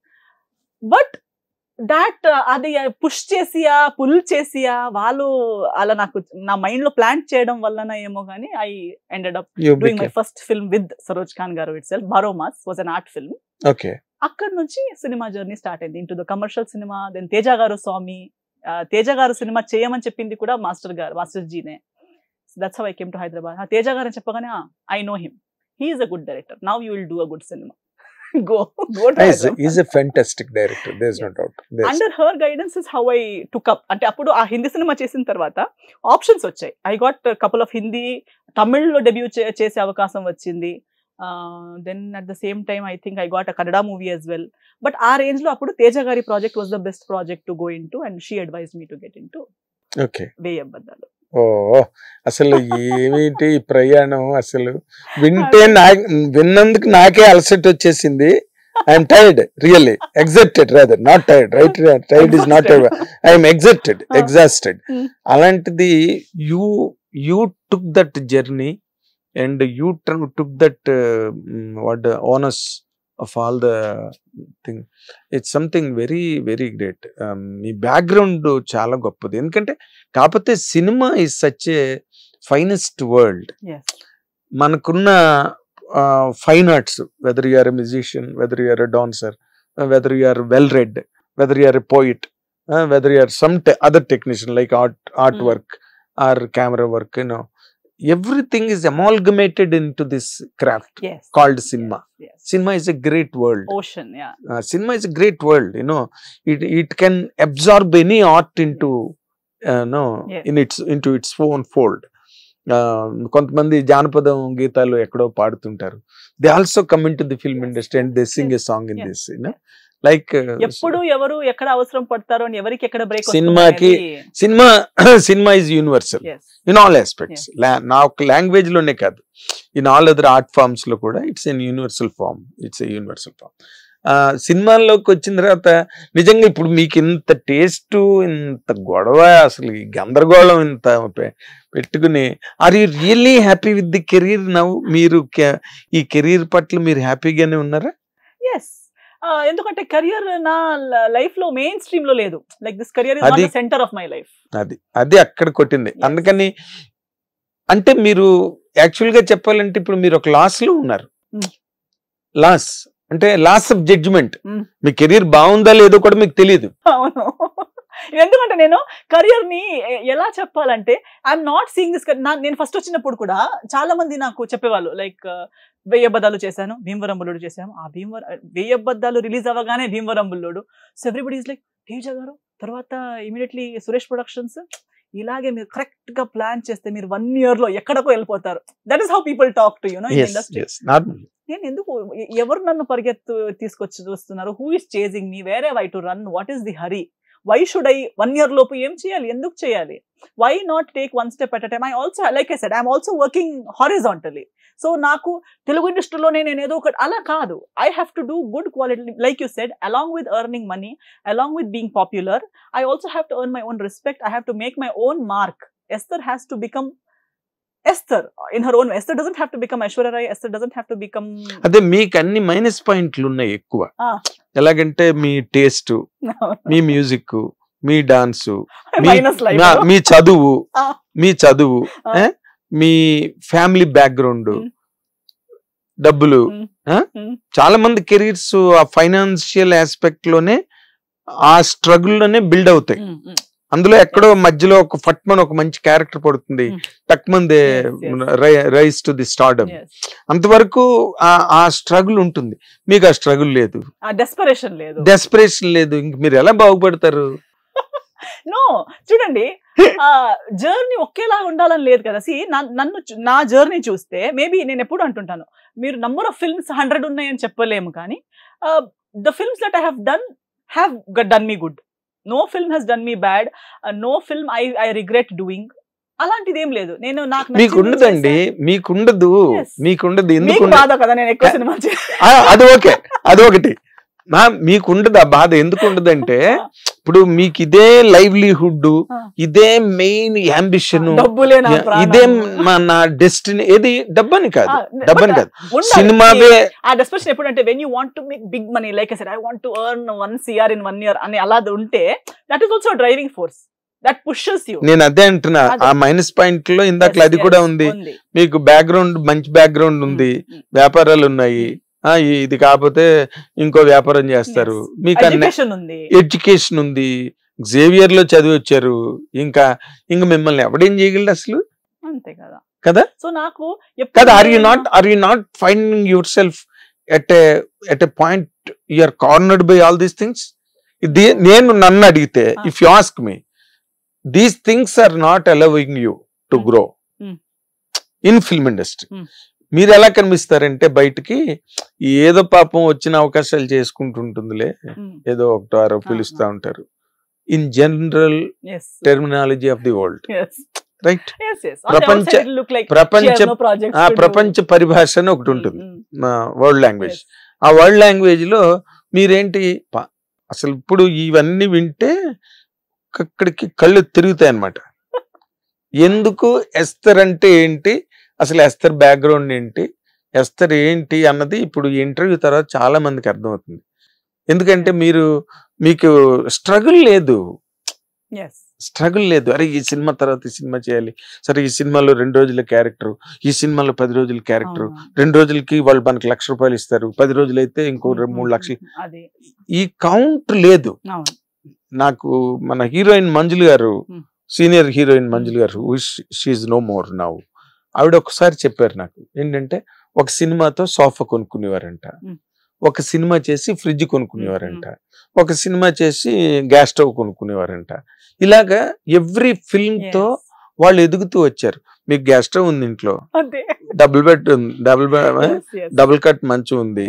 But that అది పుష్ చేసియా పుల్ చేసియా వాళ్ళు అలా నాకు నా మైండ్ లో ప్లాన్ చేయడం వల్లన ఏమో కానీ I ended up doing my first film with Saroj Khan గారు itself. Baromas was an art film. అక్కడ నుంచి సినిమా జర్నీ స్టార్ట్ అయింది into the commercial cinema. Then Teja గారు స్వామి, తేజ గారు సినిమా చేయమని చెప్పింది కూడా మాస్టర్ జీనే. That's how I came to Hyderabad. Teja గారు అని చెప్పగానే I know him, he is a good director, now you will do a good cinema. Go to he's a fantastic director, there's no doubt. Under her guidance is how I took up. అంటే అప్పుడు ఆ Hindi cinema చేసిన తర్వాత options వచ్చాయి. I got a couple of Hindi, తమిళ్లో debut చేసే అవకాశం వచ్చింది. Then at the same time I think I got a Kannada movie as well. బట్ ఆ రేంజ్ లో అప్పుడు తేజ గారి project was the best project to go into and she advised me to get into Veyyi Abaddalu. ఓ అసలు ఏమిటి ప్రయాణం, అసలు విన్నందుకు నాకే అలసట వచ్చేసింది. I'm tired really exhausted rather not tired right tired is not I'm exhausted అలాంటిది you took that journey and you took that what owners of all the thing. It's something very very great. మీ background చాలా గొప్పది ఎందుకంటే కాకపోతే cinema is such a finest world. మనకున్న fine arts, whether you are a musician, whether you are a dancer, whether you are well read, whether you are a poet, whether you are some other technician like art work or camera work, you know, everything is amalgamated into this craft called cinema. Cinema is a great world. Ocean, yeah. Cinema is a great world, you know. It can absorb any art into into its own fold. కొంతమంది జానపదం గీతాలు ఎక్కడో పాడుతుంటారు. They also come into the film industry and they sing a song in this, you know. Like ఎప్పుడు ఎవరు ఎక్కడ అవసరం పడతారో అని ఎవరికి ఎక్కడ break cinema is universal in all aspects. నాకు లాంగ్వేజ్ లోనే కాదు, in all other art forms లో కూడా ఇట్స్ ఎన్ యూనివర్సల్ ఫార్మ్. సినిమాల్లోకి వచ్చిన తర్వాత నిజంగా ఇప్పుడు మీకు ఇంత టేస్ట్, ఇంత గొడవ, అసలు ఈ గందరగోళం ఇంత పెట్టుకుని, are you really happy with the career now? మీరు ఈ కెరీర్ పట్ల మీరు హ్యాపీగానే ఉన్నారా? ఎందుకంటే కెరియర్ నా లైఫ్ లో మెయిన్ స్ట్రీమ్ లో లేదు. Like this career is not the centre of my life. అది అక్కడ కొట్టింది. అందుకని అంటే మీరు యాక్చువల్ గా చెప్పాలంటే ఇప్పుడు మీరు ఒక లాస్ లో ఉన్నారు. లాస్ అంటే లాస్ ఆఫ్ జడ్జిమెంట్. మీ కెరీర్ బాగుందా లేదో కూడా మీకు తెలియదు. అవును, ఎందుకంటే నేను కెరియర్ ని ఎలా చెప్పాలంటే ఐఎమ్ నాట్ సీయింగ్ దిస్. నేను ఫస్ట్ వచ్చినప్పుడు కూడా చాలా మంది నాకు చెప్పేవాళ్ళు, లైక్ 1000 అబద్ధాలు చేశాను, భీమవరం బుల్లోడు చేశాను. ఆ 1000 అబద్ధాలు రిలీజ్ అవ్వగానే Bhimavaram Bullodu. So everybody is like Teja గారు, తర్వాత ఇమీడియట్లీ సురేష్ ప్రొడక్షన్స్. ఇలాగే మీరు కరెక్ట్ గా ప్లాన్ చేస్తే మీరు 1 year లో ఎక్కడికో వెళ్ళిపోతారు. That is how people talk to you know in industry. నేను ఎందుకు, ఎవరు నన్ను పరిగెత్తు తీసుకొచ్చి చూస్తున్నారు? Who is chasing me? Where have I to run? What is the hurry? Why should I 1 year లోపు ఏం చేయాలి? ఎందుకు చేయాలి? Why not take one step at a time? I also, like I said, I'm also working horizontally. So నాకు తెలుగు ఇండస్ట్రీలోనే నేను ఏదో ఒకటి అలా కాదు. I have to do good quality, like you said, along with earning money, along with being popular, I also have to earn my own respect. I have to make my own mark. Esther has to become Esther in her own way. Esther doesn't have to become Aishwarya Rai. Esther doesn't have to become. అదే మీకు అన్ని minus పాయింట్లు ఉన్నాయి ఎక్కువ. ఎలాగంటే మీ taste, మీ music, మీ dance, మీ చదువు, మీ family background, డబ్బులు. చాలా మంది కెరీర్స్ ఆ ఫైనాన్షియల్ ఆస్పెక్ట్ లోనే, ఆ స్ట్రగుల్ లోనే బిల్డ్ అవుతాయి. అందులో ఎక్కడో మధ్యలో ఒక ఫట్మన్ ఒక మంచి క్యారెక్టర్ పడుతుంది, టక్మందే రైస్ టు ది స్టార్డమ్. అంతవరకు ఆ స్ట్రగుల్ ఉంటుంది. మీకు ఆ స్ట్రగుల్ లేదు, డెస్పరేషన్ లేదు. ఇంక మీరు ఎలా బాగుపడతారు? నో, చూడండి, జర్నీ ఒకేలాగా ఉండాలని లేదు కదా. నా జర్నీ చూస్తే మేబీ నేను ఎప్పుడు అంటుంటాను, మీరు నంబర్ ఆఫ్ ఫిల్మ్స్ 100 ఉన్నాయని చెప్పలేము, కానీ the films that I have done me good. No film has done me bad. No film I regret doing. అలాంటిది ఏం లేదు. నేను నాకు మీకుండదండి, మీకుండదు. ఎందుకు బాధ కదా, నేను ఎక్కువ సినిమా అది ఓకే, అది ఒకటి. మీకుండదు ఆ బాధ. ఎందుకు ఉండదంటే ఇప్పుడు మీకు ఇదే లైవ్లీహుడ్, ఇదే మెయిన్ అంబిషన్, ఇదే నా డెస్టినీ. ఏది డబ్బని కాదు, సినిమావే. ఆ డెస్పెషన్ ఎప్పుడంటే when you want to make big money, like I said, I want to earn 1 CR in 1 year అని అలా ఉంటే, that is also driving force. That pushes you. నేను అదే అంటున్నా, ఆ మైనస్ పాయింట్ లో ఇందాక అది కూడా ఉంది. మీకు బ్యాక్గ్రౌండ్, మంచి బ్యాక్గ్రౌండ్ ఉంది, వ్యాపారాలు ఉన్నాయి, ఇది కాకపోతే ఇంకో వ్యాపారం చేస్తారు, మీకు ఎడ్యుకేషన్ ఉంది, జేవియర్ లో చదివి వచ్చారు, ఇంకా మిమ్మల్ని ఎవడేం చేయగలడు అసలు? అంతే కదా కదా. సో నాకు కదా, are you not finding yourself at a point you are cornered by all these things? నేను నన్ను అడిగితే, if you ask me, these things are not allowing you to grow in film industry. మీరు ఎలా కనిపిస్తారంటే బయటికి ఏదో పాపం వచ్చిన అవకాశాలు చేసుకుంటుంటుందిలే, ఏదో ఒకటో పిలుస్తా ఉంటారు. In general terminology of the world, right? ప్రపంచ పరిభాష అని ఒకటి ఉంటుంది, వరల్డ్ లాంగ్వేజ్. ఆ వరల్డ్ లాంగ్వేజ్ లో మీరేంటి అసలు ఇప్పుడు ఇవన్నీ వింటే అక్కడికి కళ్ళు తిరుగుతాయి అన్నమాట. ఎందుకు ఎస్తర్ అంటే ఏంటి, అసలు ఎస్తర్ బ్యాక్గ్రౌండ్ ఏంటి, ఎస్తర్ ఏంటి అన్నది ఇప్పుడు ఈ ఇంటర్వ్యూ తర్వాత చాలా మందికి అర్థమవుతుంది. ఎందుకంటే మీకు స్ట్రగుల్ లేదు, స్ట్రగుల్ లేదు. అరే ఈ సినిమా తర్వాత ఈ సినిమా చేయాలి, సరే ఈ సినిమాలో 2 రోజుల క్యారెక్టర్, ఈ సినిమాలో 10 రోజుల క్యారెక్టర్, 2 రోజులకి వాళ్ళు మనకి ₹1,00,000 ఇస్తారు, 10 రోజులైతే ఇంకో 3 లక్షలు. ఈ కౌంట్ లేదు. నాకు మన హీరోయిన్ మంజులు గారు, సీనియర్ హీరోయిన్ మంజులు గారు, షీఈ్ నో మోర్ నౌ, ఆవిడ ఒకసారి చెప్పారు నాకు ఏంటంటే, ఒక సినిమాతో సోఫా కొనుక్కునేవారంట, ఒక సినిమా చేసి ఫ్రిడ్జ్ కొనుక్కునేవారంట, ఒక సినిమా చేసి గ్యాస్ స్టవ్ కొనుక్కునేవారంట. ఇలాగా ఎవ్రీ ఫిల్మ్ తో వాళ్ళు ఎదుగుతూ వచ్చారు. మీకు గ్యాస్ స్టవ్ ఉంది ఇంట్లో, డబుల్ బెడ్ ఉంది, డబుల్ కట్ మంచం ఉంది,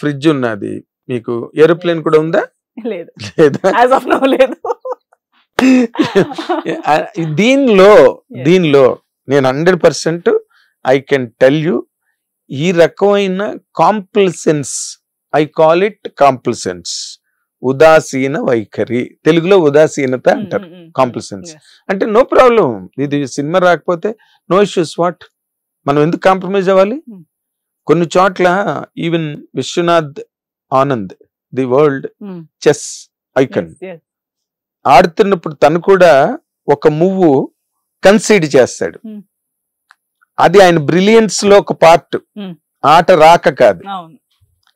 ఫ్రిడ్జ్ ఉన్నది, మీకు ఏరోప్లేన్ కూడా ఉందా? లేదా? దీనిలో నేను 100% ఐ కెన్ టెల్ యూ, ఈ రకమైన complacence, I call it complacence, ఉదాసీన వైఖరి, తెలుగులో ఉదాసీనత అంటారు. కాంప్లసెన్స్ అంటే నో ప్రాబ్లం, ఇది సినిమా రాకపోతే నో ఇష్యూస్, వాట్, మనం ఎందుకు కాంప్రమైజ్ అవ్వాలి? కొన్ని చోట్ల even Vishwanath Anand, the world chess icon, ఆడుతున్నప్పుడు తను కూడా ఒక మూవ్ కన్సీడ్ చేస్తాడు. అది ఆయన బ్రిలియన్స్ లో ఒక పార్ట్, ఆట రాక కాదు,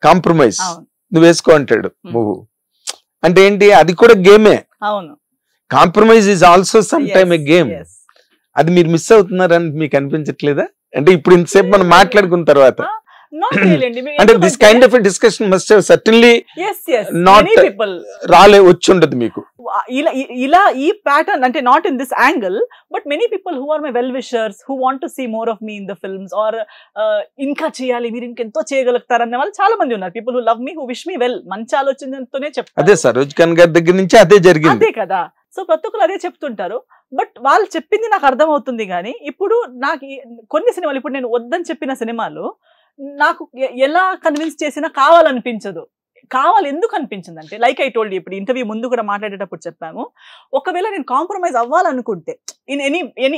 కాంప్రమైజ్, నువ్వు వేసుకో అంటాడు మూవ్. అంటే ఏంటి, అది కూడా గేమే. Compromise is also some time a game. అది మీరు మిస్ అవుతున్నారని మీకు అనిపించట్లేదా? అంటే ఇప్పుడు ఇంతసేపు మనం మాట్లాడుకున్న తర్వాత అంటే this kind of discussion must have certainly not వచ్చి ఉండదు మీకు ఇలా ఈ ప్యాటర్న్, అంటే not in this angle, but many people who are my well wishers, who want to see more of me in the films, are ఇంకా చేయాలి, మీరు ఇంకెంతో చేయగలుగుతారు అనే వాళ్ళు చాలా మంది ఉన్నారు. People who love me, who wish me well, మంచి ఆలోచనతోనే చెప్తారు. అదే సరోజ్ ఖాన్ గారి దగ్గర నుంచి అదే జరిగింది, అదే కదా. సో ప్రతి ఒక్కరు అదే చెప్తుంటారు. బట్ వాళ్ళు చెప్పింది నాకు అర్థం అవుతుంది. కానీ ఇప్పుడు నాకు కొన్ని సినిమాలు, ఇప్పుడు నేను వద్దని చెప్పిన సినిమాలు నాకు ఎలా కన్విన్స్ చేసినా కావాలనిపించదు. ఎందుకు అనిపించింది అంటే, లైక్ ఐ టోల్డ్, ఇప్పుడు ఇంటర్వ్యూ ముందు కూడా మాట్లాడేటప్పుడు చెప్పాము, ఒకవేళ నేను కాంప్రమైజ్ అవ్వాలనుకుంటే in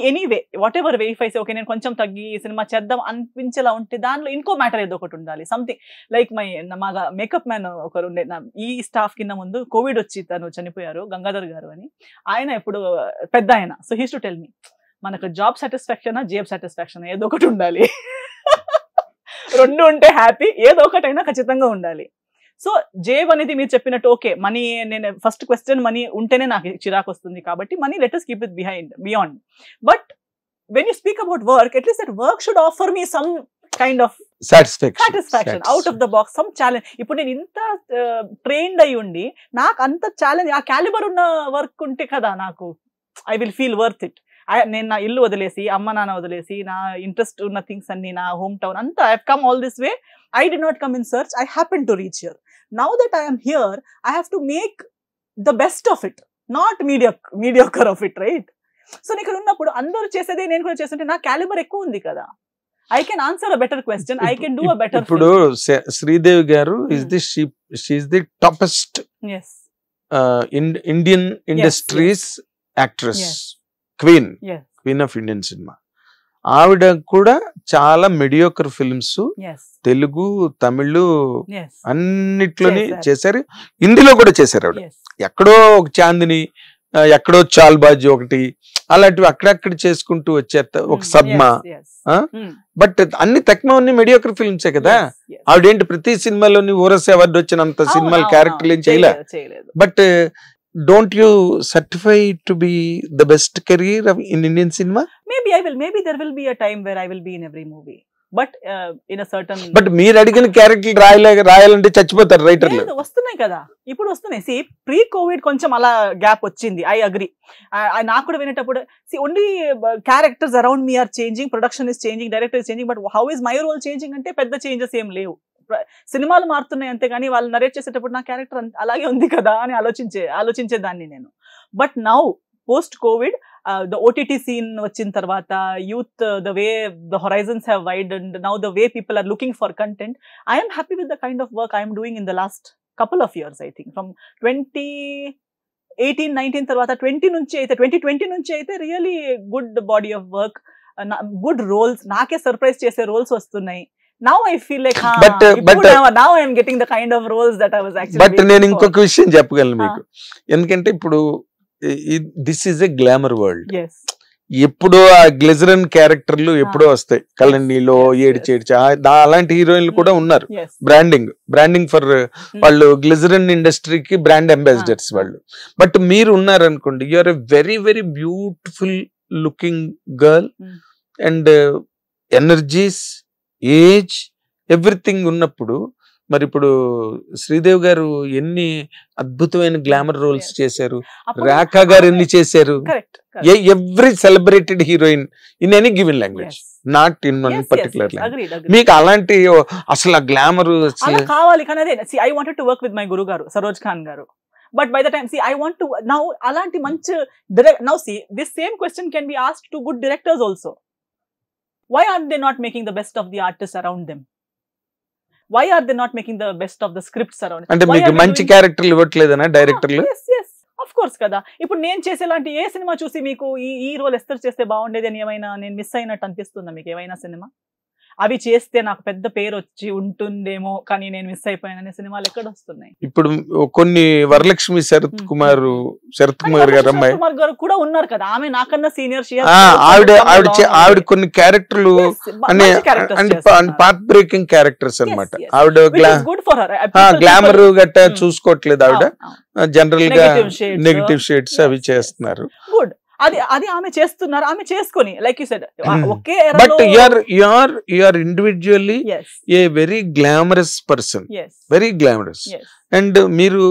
any way, whatever way, if I say okay నేను కొంచెం తగ్గి సినిమా చేద్దాం అనిపించేలా ఉంటే, దానిలో ఇంకో మ్యాటర్ ఏదో ఒకటి ఉండాలి, సంథింగ్ లైక్ మా మేకప్ మ్యాన్ ఒకరు ఉండే, ఈ స్టాఫ్ కింద ముందు కోవిడ్ వచ్చి తను చనిపోయారు, గంగాధర్ గారు అని, ఆయన ఇప్పుడు పెద్ద ఆయన. సో హీస్ టు టెల్ మీ, మనకు జాబ్ సాటిస్ఫాక్షన్, జేబ్ సాటిస్ఫాక్షన్ ఏదో ఒకటి ఉండాలి, 2 ఉంటే హ్యాపీ, ఏదో ఒకటైనా ఖచ్చితంగా ఉండాలి. సో జేబ్ అనేది మీరు చెప్పినట్టు ఓకే, మనీ, నేను ఫస్ట్ క్వశ్చన్ మనీ ఉంటేనే నాకు చిరాకు వస్తుంది, కాబట్టి money let us keep it beyond. But when you speak about work, at least that work should offer me some kind of satisfaction, out of the box, some challenge. ఇప్పుడు నేను ఇంత trained అయి ఉండి నాకు అంత ఛాలెంజ్, ఆ క్యాలిబర్ ఉన్న work ఉంటే కదా నాకు I will feel worth it. నేను నా ఇల్లు వదిలేసి, అమ్మ నాన్న వదిలేసి, నా ఇంట్రెస్ట్ ఉన్న థింగ్స్ అన్ని, నా హోమ్ టౌన్ అంతా, I have come all this way. I did not come in search, I happened to reach here. Now that I am here, I have to make the best of it, not mediocre of it, right? So ఇక్కడ ఉన్నప్పుడు అందరూ చేసేదే నేను కూడా చేస్తుంటే నా calibre ఎక్కువ ఉంది కదా, I can answer a better question, I can do a better film. ఇప్పుడు శ్రీదేవి గారు she is the toppest Indian industries actress, queen of Indian cinema. ఆవిడ కూడా చాలా మెడియోకర్ ఫిల్మ్స్ తెలుగు, తమిళ్ అన్నిట్లోని చేశారు, హిందీలో కూడా చేశారు ఆవిడ. ఎక్కడో ఒక చాందిని, ఎక్కడో చాల్బాజీ ఒకటి, అలాంటివి అక్కడక్కడ చేసుకుంటూ వచ్చారు, ఒక సద్మా. బట్ అన్ని తక్కువ మెడియోకర్ ఫిల్మ్సే కదా. ఆవిడేంటి ప్రతి సినిమాలోని ఊరస్ అవార్డు వచ్చినంత సినిమాలు క్యారెక్టర్లు ఏం చేయలేదు. But don't you certify to be the best career in Indian cinema? Maybe I will, maybe there will be a time where I will be in every movie, but in a certain, but మీరు అడిగిన character రాయాలంటే చచ్చిపోతారు రైటర్లు. వస్తున్నాయి కదా, ఇప్పుడు వస్తున్నాయి. C pre Covid కొంచెం అలా గ్యాప్ వచ్చింది, ఐ అగ్రీ. నాకు కూడా వినేటప్పుడు only characters around me are changing, production is changing, director is changing, but how is my role changing అంటే పెద్ద చేంజెస్ ఏం లేవు. సినిమాలు మారుతున్నాయి అంతే, కానీ వాళ్ళు నరేట్ చేసేటప్పుడు నా క్యారెక్టర్ అలాగే ఉంది కదా అని ఆలోచించేదాన్ని నేను. But now post Covid the OTT scene వచ్చిన తర్వాత youth, the way the horizons have widened, now the way people are looking for content, I am happy with the kind of work I am doing in the last couple of years. I think from 2018-19 తర్వాత 2020 నుంచి అయితే really good body of work, good roles, నాకే surprise చేసే roles వస్తున్నాయి. Now I feel like now I am getting the kind of roles that I was actually but నేను ఇంకొక విషయం చెప్పగలను మీకు, ఎందుకంటే ఇప్పుడు this is a glamour world. ఎప్పుడో ఆ గ్లిజరన్ క్యారెక్టర్లు ఎప్పుడో వస్తాయి, కళ్ళనీలో ఏడ్చి అలాంటి హీరోయిన్లు కూడా ఉన్నారు. బ్రాండింగ్ ఫర్ వాళ్ళు గ్లిజరన్ ఇండస్ట్రీకి బ్రాండ్ అంబాసిడర్స్ వాళ్ళు. బట్ మీరు ఉన్నారనుకోండి, you are a very very beautiful looking girl and energies, age, everything ఉన్నప్పుడు మరి ఇప్పుడు శ్రీదేవి గారు ఎన్ని అద్భుతమైన గ్లామర్ రోల్స్ చేశారు, రేఖా గారు ఎన్ని చేశారు, every celebrated heroine in any given language, not in one particular language. మీకు అలాంటి అసలు ఆ గ్లామర్ కావాలి కానీ అదే I wanted to work with my guru గారు సరోజ్ ఖాన్ గారు. But by the time, I want to now alanti manchi direct, now this same question can be asked to good directors also. Why are they not making the best of the artists around them? Why are they not making the best of the scripts around them? అంటే మీకు మంచి క్యారెక్టర్లు ఇవ్వట్లేదనా డైరెక్టర్లు? yes of course కదా. ఇప్పుడు నేను చేసేలాంటి ఏ cinema చూసి మీకు ఈ రోల్ ఎస్తర్ చేస్తే బాగుండేది అని ఏమైనా నేను మిస్ అయినట్టు అనిపిస్తుందా మీకు ఏమైనా సినిమా? అవి చేస్తే నాకు పెద్ద పేరు వచ్చి ఉంటుందేమో కానీ నేను మిస్ అయిపోయాననే సినిమాలు ఎక్కడ వస్తున్నాయి? ఇప్పుడు కొన్ని వరలక్ష్మి శరత్ కుమార్ గారు అమ్మాయి గారు కూడా ఉన్నారు కదా, ఆమె నాకన్నా సీనియర్. ఆవిడ కొన్ని క్యారెక్టర్లు పార్ట్ బ్రేకింగ్ క్యారెక్టర్స్ అన్నమాట. ఆవిడ గ్లామర్ గట్టా చూసుకోవట్లేదు, ఆవిడ జనరల్ గా నెగటివ్ షేడ్స్ అవి చేస్తున్నారు. గుడ్, అది ఆమె చేస్తున్నారు, ఆమె చేసుకొని లైక్ యు సెడ్ ఒకే era. But you are individually a very glamorous person, very glamorous. And మీరు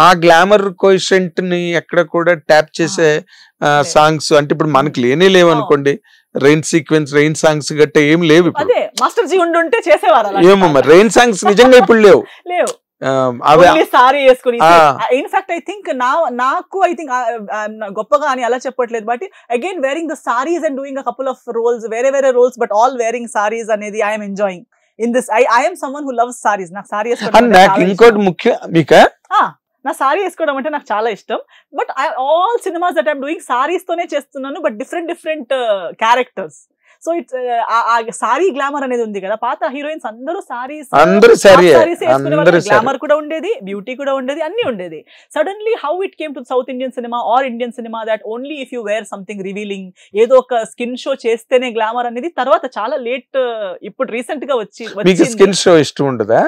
ఆ గ్లామర్ కోఎఫిషియంట్ ని ఎక్కడ కూడా ట్యాప్ చేసే సాంగ్స్ అంటే ఇప్పుడు మనకి లేవు అనుకోండి. రెయిన్ సీక్వెన్స్, రెయిన్ సాంగ్స్ గట్ట ఏం లేవు. మాస్టర్ జీ ఉండుంటే చేసేవారు. ఏమో మరి రెయిన్ సాంగ్స్ నిజంగా ఇప్పుడు లేవు. సారీ వేసుకుని ఇన్ఫాక్ట్ ఐ థింక్ నాకు ఐ థింక్ గొప్పగా అని అలా చెప్పట్లేదు, but again wearing the saris and doing a couple of roles, వేరే roles, but all wearing saris అనేది I'm enjoying in this. I am someone who loves saris. నాకు సారీ ఇంకోటి ముఖ్యం, నా సారీ వేసుకోవడం అంటే నాకు చాలా ఇష్టం. But all cinemas that I'm doing saris తోనే చేస్తున్నాను, but different characters. So it's sorry glamour అనేది ఉంది కదా. పాత హీరోయిన్స్ అందరూ గ్లామర్ కూడా ఉండేది, బ్యూటీ కూడా ఉండేది, అన్ని ఉండేది. Suddenly how it came to south Indian cinema or Indian cinema that only if you wear something revealing, ఏదో ఒక స్కిన్ షో చేస్తేనే గ్లామర్ అనేది తర్వాత చాలా లేట్, ఇప్పుడు రీసెంట్ గా స్కిన్ షో ఇష్టం ఉండదా?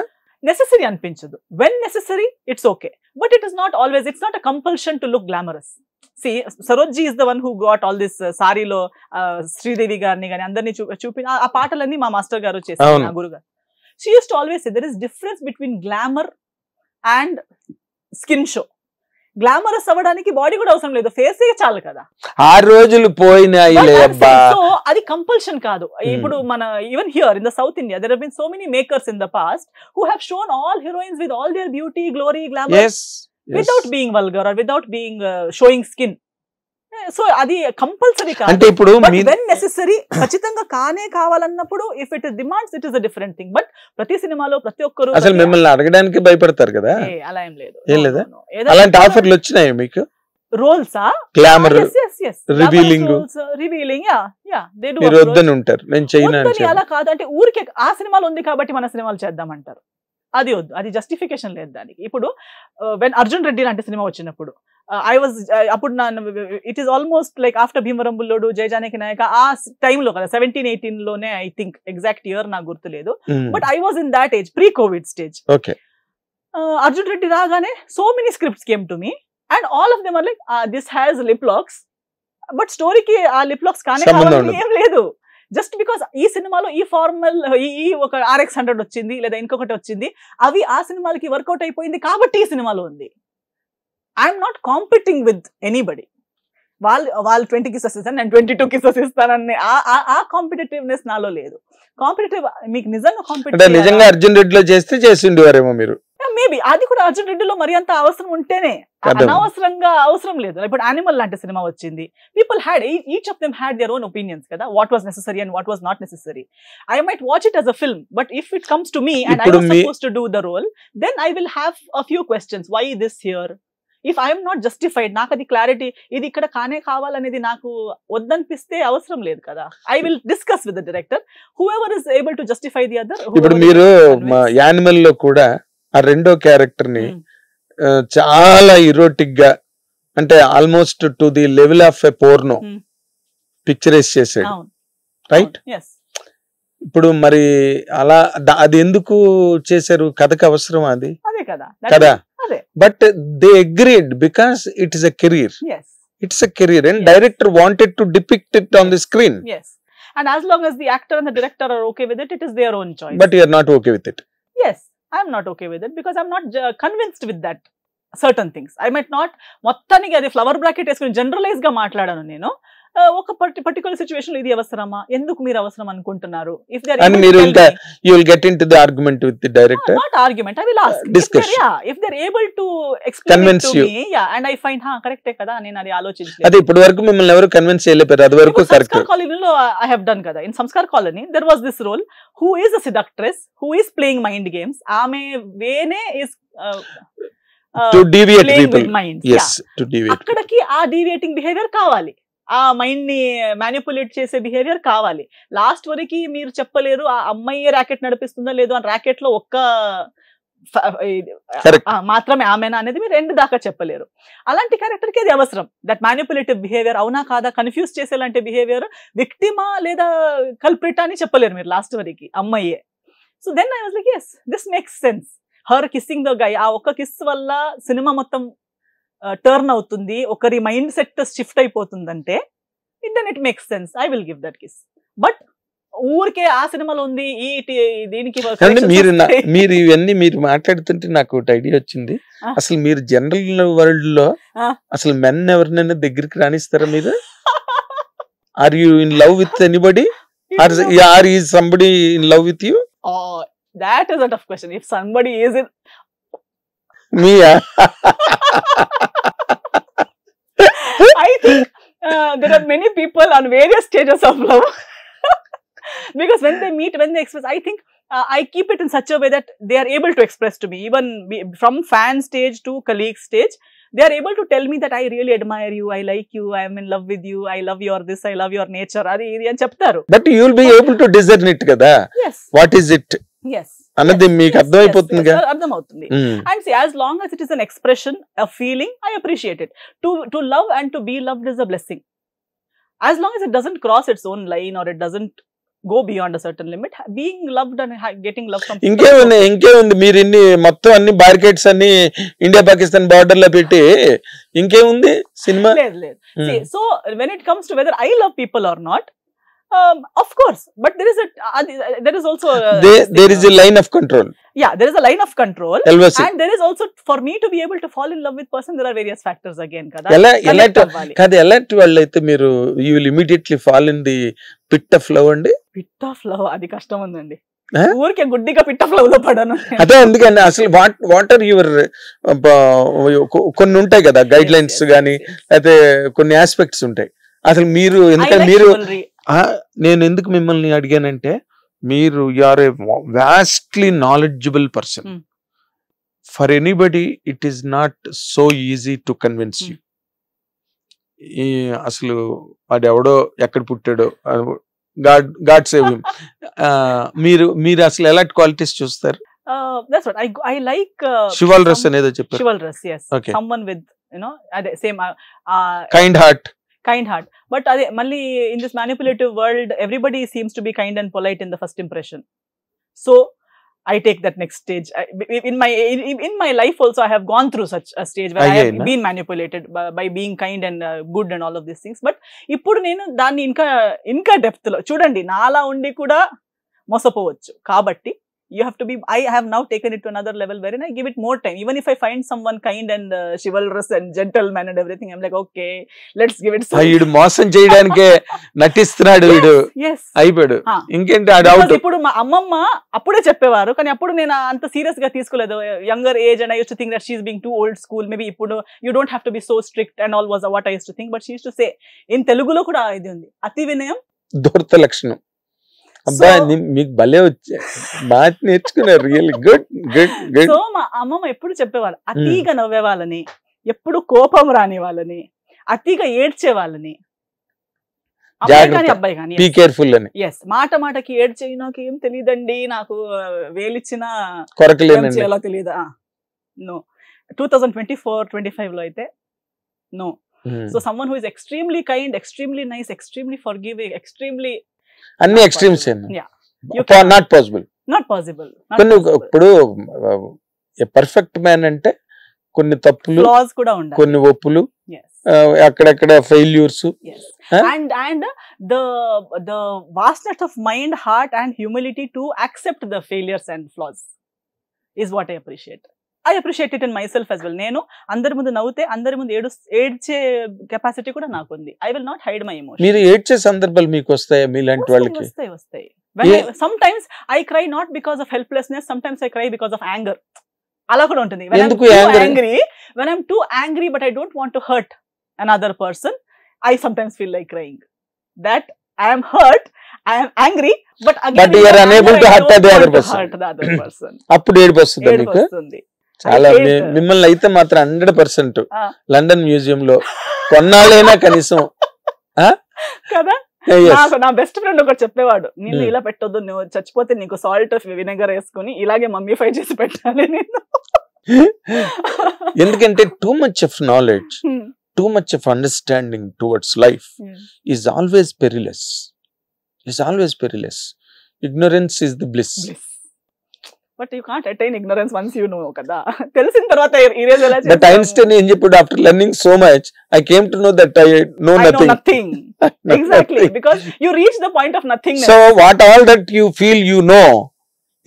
నెసెసరీ అనిపించదు. When necessary it's okay, but it is not always. It's not a compulsion to look glamorous. See, Sarojji is the one who got all this సారీలో శ్రీదేవి గారిని కానీ అందరినీ చూపి ఆ పాటలన్నీ మా మాస్టర్ గారు చేశారు, నా గురు గారు. She used to always say there is difference between glamour and skin show. Glamorous అవ్వడానికి బాడీ కూడా అవసరం లేదు, ఫేస్ చాలు కదా. ఆ రోజులు పోయినాయి. సో అది కంపల్షన్ కాదు. ఇప్పుడు మన even here in the south India there have been so many makers in the past who have shown all heroines with all their beauty, glory, glamour. Without being vulgar or without being showing skin. So అది compulsory కాదు. అంటే ఇప్పుడు when necessary ఖచ్చితంగా కావాలన్నప్పుడు if it is demands it is a different thing. But ప్రతి సినిమాలో ప్రతి ఒక్కరు అసలు మిమ్మల్ని అడగడానికి భయపడతారు కదా. అలా ఏం లేదు. ఏం లేదా? అలాంటి ఆఫర్లు వచ్చినాయి మీకు? రోల్సా? Glamour, revealing they do. మీరు వద్దని ఉంటారు, నేను చేయను అని. అలా కాదు, అంటే ఊరికే ఆ సినిమాలో ఉంది కాబట్టి మన సినిమాలు చేద్దామంటారు. అది వద్దు, అది జస్టిఫికేషన్ లేదు దానికి. ఇప్పుడు వెన్ అర్జున్ రెడ్డి లాంటి సినిమా వచ్చినప్పుడు అప్పుడు it is almost like after Bhimavaram Bullodu, Jaya Janaki Nayaka, ఆ టైంలో కదా 17-18 లోనే ఐ థింక్, ఎగ్జాక్ట్ ఇయర్ నాకు గుర్తులేదు, but I was in that age, pre covid stage. Arjun Reddy రాగానే so many scripts came to me and all of them are like this has lip locks, but స్టోరీకి ఆ lip lakhs కానీ ఏం లేదు. Just because ఈ సినిమాలో ఈ ఫార్మల్ ఈ ఒక RX100 వచ్చింది లేదా ఇంకొకటి వచ్చింది, అవి ఆ సినిమాలకి వర్కౌట్ అయిపోయింది కాబట్టి ఈ సినిమాలో ఉంది. I'm not competing with anybody. వాళ్ళు 20 కిసెస్ ఇస్తాను, నేను 22 కిసెస్ ఇస్తానని ఆ కాంపిటేటివ్నెస్ నాలో లేదు. కాంపిటేటివ్ మీకు నిజంగా కాంపిటేటివ్ నిజంగా అర్జున్ రెడ్డిలో చేస్తే చేసి ఉండేవారేమో మీరు. మేబీ అది కూడా అర్జున్ రెడ్డిలో మరి అంత అవసరం ఉంటేనే, అనవసరంగా అవసరం లేదు. ఇప్పుడు యానిమల్ లాంటి సినిమా వచ్చింది, people had each of them had their own opinions కదా, what was necessary and what was not necessary. I might watch it as a film, but if it comes to me and I was suppose to do the role, then I will have a few questions. Why this here? If I'm not justified, నాకు అది clarity, ఇది ఇక్కడ కానే కావాలనేది నాకు వద్దనిపిస్తే అవసరం లేదు కదా. I will discuss with the director, whoever is able to justify the other. ఇప్పుడు మీరు యానిమల్ లో కూడా ఆ రెండో క్యారెక్టర్ ని చాలా ఇరోటిక్ గా, అంటే almost to the level of a porno picturise చేసాడు, రైట్? ఇప్పుడు మరి అలా అది ఎందుకు చేశారు? కథకు అవసరం అది కదా. But they agreed because it is a career. It's a career and director wanted to depict it on the screen. And as long as the actor and the director are okay with it, it is their own choice. But you are not okay with it. Yes, I am not okay with it because I am not convinced with that certain things. I might not మొత్తానికి అది flower bracket వేసుకుని generalise గా మాట్లాడాను నేను. ఒక particular situation లో ఇది అవసరమా, ఎందుకు మీరు అవసరం అనుకుంటున్నారు? If they are మీరు ఇంకా you will get into the argument with the director. Not argument, I will ask. Discussion. If they are able to explain it to me, and I find correct కదా, నేను అది ఆలోచించలేదు. అది ఇప్పటి వరకు మిమ్మల్ని ఎవరు కన్విన్స్ చేయలేరు, అది వరకు కరెక్ట్. సంస్కార్ కాలనీలో I have done కదా. In Sanskar colony there was this role who is a seductress who is playing mind games. ఆమె వేనే is to deviate people. Minds. Yes, to deviate. అక్కడికి ఆ డీవియేటింగ్ బిహేవియర్ కావాలి, ఆ మైండ్ ని మ్యానిపులేట్ చేసే behaviour కావాలి. Last వరకు మీరు చెప్పలేరు ఆ అమ్మాయి ర్యాకెట్ నడిపిస్తుందా లేదు అని, ర్యాకెట్ లో ఒక్క మాత్రమే ఆమెనా అనేది మీరు రెండు దాకా చెప్పలేరు. అలాంటి క్యారెక్టర్ కి అది అవసరం, దట్ మ్యానిపులేటివ్ బిహేవియర్. అవునా కాదా కన్ఫ్యూజ్ చేసేలాంటి బిహేవియర్, విక్టిమా లేదా కల్ప్రిట్ అని చెప్పలేరు మీరు లాస్ట్ వరకు అమ్మాయే. So then I was like yes, this makes sense. Her kissing the guy, ఆ ఒక్క కిస్ వల్ల సినిమా మొత్తం టర్న్ అవుతుంది, ఒకరి మైండ్ సెట్ షిఫ్ట్ అయిపోతుందంటే then it makes sense. I will give that kiss. But ఊరికే ఆ సినిమాలో ఉంది దీనికి మీరు ఇవన్నీ మీరు మాట్లాడుతుంటే నాకు ఒకటి ఐడియా వచ్చింది. అసలు మీరు జనరల్ వరల్డ్ లో అసలు మెన్ ఎవరినైనా దగ్గరికి రాణిస్తారా మీరు? Are you in love with anybody or is somebody in love with you? That is a tough question. If somebody is in me, I think there are many people on various stages of love. Because when they meet, when they express, I think I keep it in such a way that they are able to express to me, even from fan stage to colleague stage, they are able to tell me that I really admire you, I like you, I am in love with you, I love your this, I love your nature, adi idi ani cheptaru. But you will be able to discern it kada. Yes. What is it? Yes. అన్నది మీకు అర్థమైపోతుంది కదా. అర్థమవుతుంది. And see, as long as it is an expression, a feeling, I appreciate it. To love and to be loved is a blessing. As long as it doesn't cross its own line or it doesn't go beyond a certain limit, being loved and getting love from ఇంకేముంది మీరు ఇన్ని మొత్తం అన్ని బార్కెట్స్ అన్ని India Pakistan border లో పెట్టి ఇంకేముంది cinema? లేదు. See, so when it comes to whether I love people or not, of course, but there is also there is a line of control. Yeah, there is a line of control. LVC. And there is also, for me to be able to fall in love with person, there are various factors again kada. ఎలాంటి వాళ్ళు అయితే మీరు you will immediately fall in the pit of love అండి? Pit of love అది కష్టం ఉందండి. ఊరికే గుడ్డిగా పిట్ ఆఫ్ లవ్ లో పడాను. అదే అందుకని అసలు వాట్ ఆర్ యువర్ కొన్ని ఉంటాయి కదా గైడ్ లైన్స్ గానీ, అయితే కొన్ని ఆస్పెక్ట్స్ ఉంటాయి. అసలు మీరు ఎందుకంటే మీరు నేను ఎందుకు మిమ్మల్ని అడిగానంటే మీరు you are a vastly knowledgeable person. For anybody it is not so easy to convince you. అసలు వాడెవడో ఎక్కడ పుట్టాడో, గాడ్ సేవ్ హిమ్. మీరు అసలు ఎలాంటి క్వాలిటీస్ చూస్తారు? That's what I like. Chivalrous అనేదో చెప్పారు. Chivalrous, yes. Okay. Someone with అదే same kind heart. But అదే మళ్ళీ in this manipulative world, everybody seems to be kind and polite in the first impression. So I take that next stage. In my life also, I have gone through such a stage where I have been manipulated by being kind and good and all of these things. But ఇప్పుడు నేను దాన్ని ఇంకా depth లో చూడండి, నాలా ఉండి కూడా మోసపోవచ్చు. కాబట్టి You have to be, I have now taken it to another level wherein I give it more time. Even if I find someone kind and chivalrous and gentleman and everything, I'm like, okay, let's give it some. వీడు మోసం చేయడానికే నటిస్తున్నాడు వీడు Yes. అయిపోయాడు. ఇంకేంటి ఆ Because doubt. ఇప్పుడు మా అమ్మమ్మ అప్పుడే చెప్పేవారు, కానీ అప్పుడు నేను అంత సీరియస్ గా తీసుకోలేదు. Younger age and I use to think that she is being too old school. Maybe ఇప్పుడు you don't have to be so strict and all was what I use to think. But she use to say, in తెలుగులో కూడా ఇది ఉంది, అతి వినయం దూరత లక్షణం. అబ్బా మీకు భలే వచ్చే బాగా నేర్చుకున్నారు. Really good good good. So మా అమ్మమ్మ ఎప్పుడు చెప్పేవాళ్ళు, అతిగా నవ్వే వాళ్ళని, ఎప్పుడు కోపం రాని వాళ్ళని, అతిగా ఏడ్చే వాళ్ళని, అబ్బాయి కానీ అబ్బాయి కానీ బీ కేర్ఫుల్ అని. ఎస్, మాట మాటకి ఏడ్చే, నాకు ఏం తెలియదండి, నాకు వేలిచ్చిన కొరకలేనండి ఎలా తెలియదా. నో, 2024-25 లో అయితే no. So someone who is extremely kind, extremely nice, extremely forgiving, extremely అన్ని extremes not possible. Not possible. కొన్ని ఇప్పుడు పర్ఫెక్ట్ మ్యాన్ అంటే కొన్ని తప్పులు, ఫ్లాస్ కూడా ఉండాలి, కొన్ని ఒప్పులు, అక్కడక్కడ failures. and the vastness of mind, heart and humility to accept the failures and flaws is what I appreciate. I appreciate it in myself as well. నేను అందరి ముందు నవ్వుతే, అందరి ముందు ఏడ్చే కెపాసిటీ కూడా నాకు ఉంది. I will not hide my emotions. మీరు ఏడ్చే సందర్భాలు మీకు వస్తాయా మీలాంటి వాళ్ళకి? వస్తాయి. Sometimes I cry not because of helplessness, sometimes I cry because of anger. అలా కూడా ఉంటుంది. When I'm too angry but I don't want to hurt another person, I sometimes feel like crying. That I am hurt, I am angry, but again you are unable to hurt the other person. అప్పుడు ఏడుపు వస్తుంది మీకు. చాలా మిమ్మల్ని అయితే మాత్రం 100% London museum లో కొన్నాళ్ళైనా కనీసం కదా. నా బెస్ట్ ఫ్రెండ్ ఒకటి చెప్పేవాడు, నిన్ను ఇలా పెట్టొద్దు, నువ్వు చచ్చిపోతే నీకు సాల్ట్ వినెగర్ వేసుకుని ఇలాగే మమ్మీఫై చేసి పెట్టాలి నేను. ఎందుకంటే too much of knowledge, too much of understanding towards life is always perilous. Ignorance is the bliss. But you can't attain ignorance once you know kada. Telisin tarvata erase ela But Einstein em cheppudu, after learning so much, I came to know that I know nothing. Exactly, because you reach the point of nothingness. So what all that you feel you know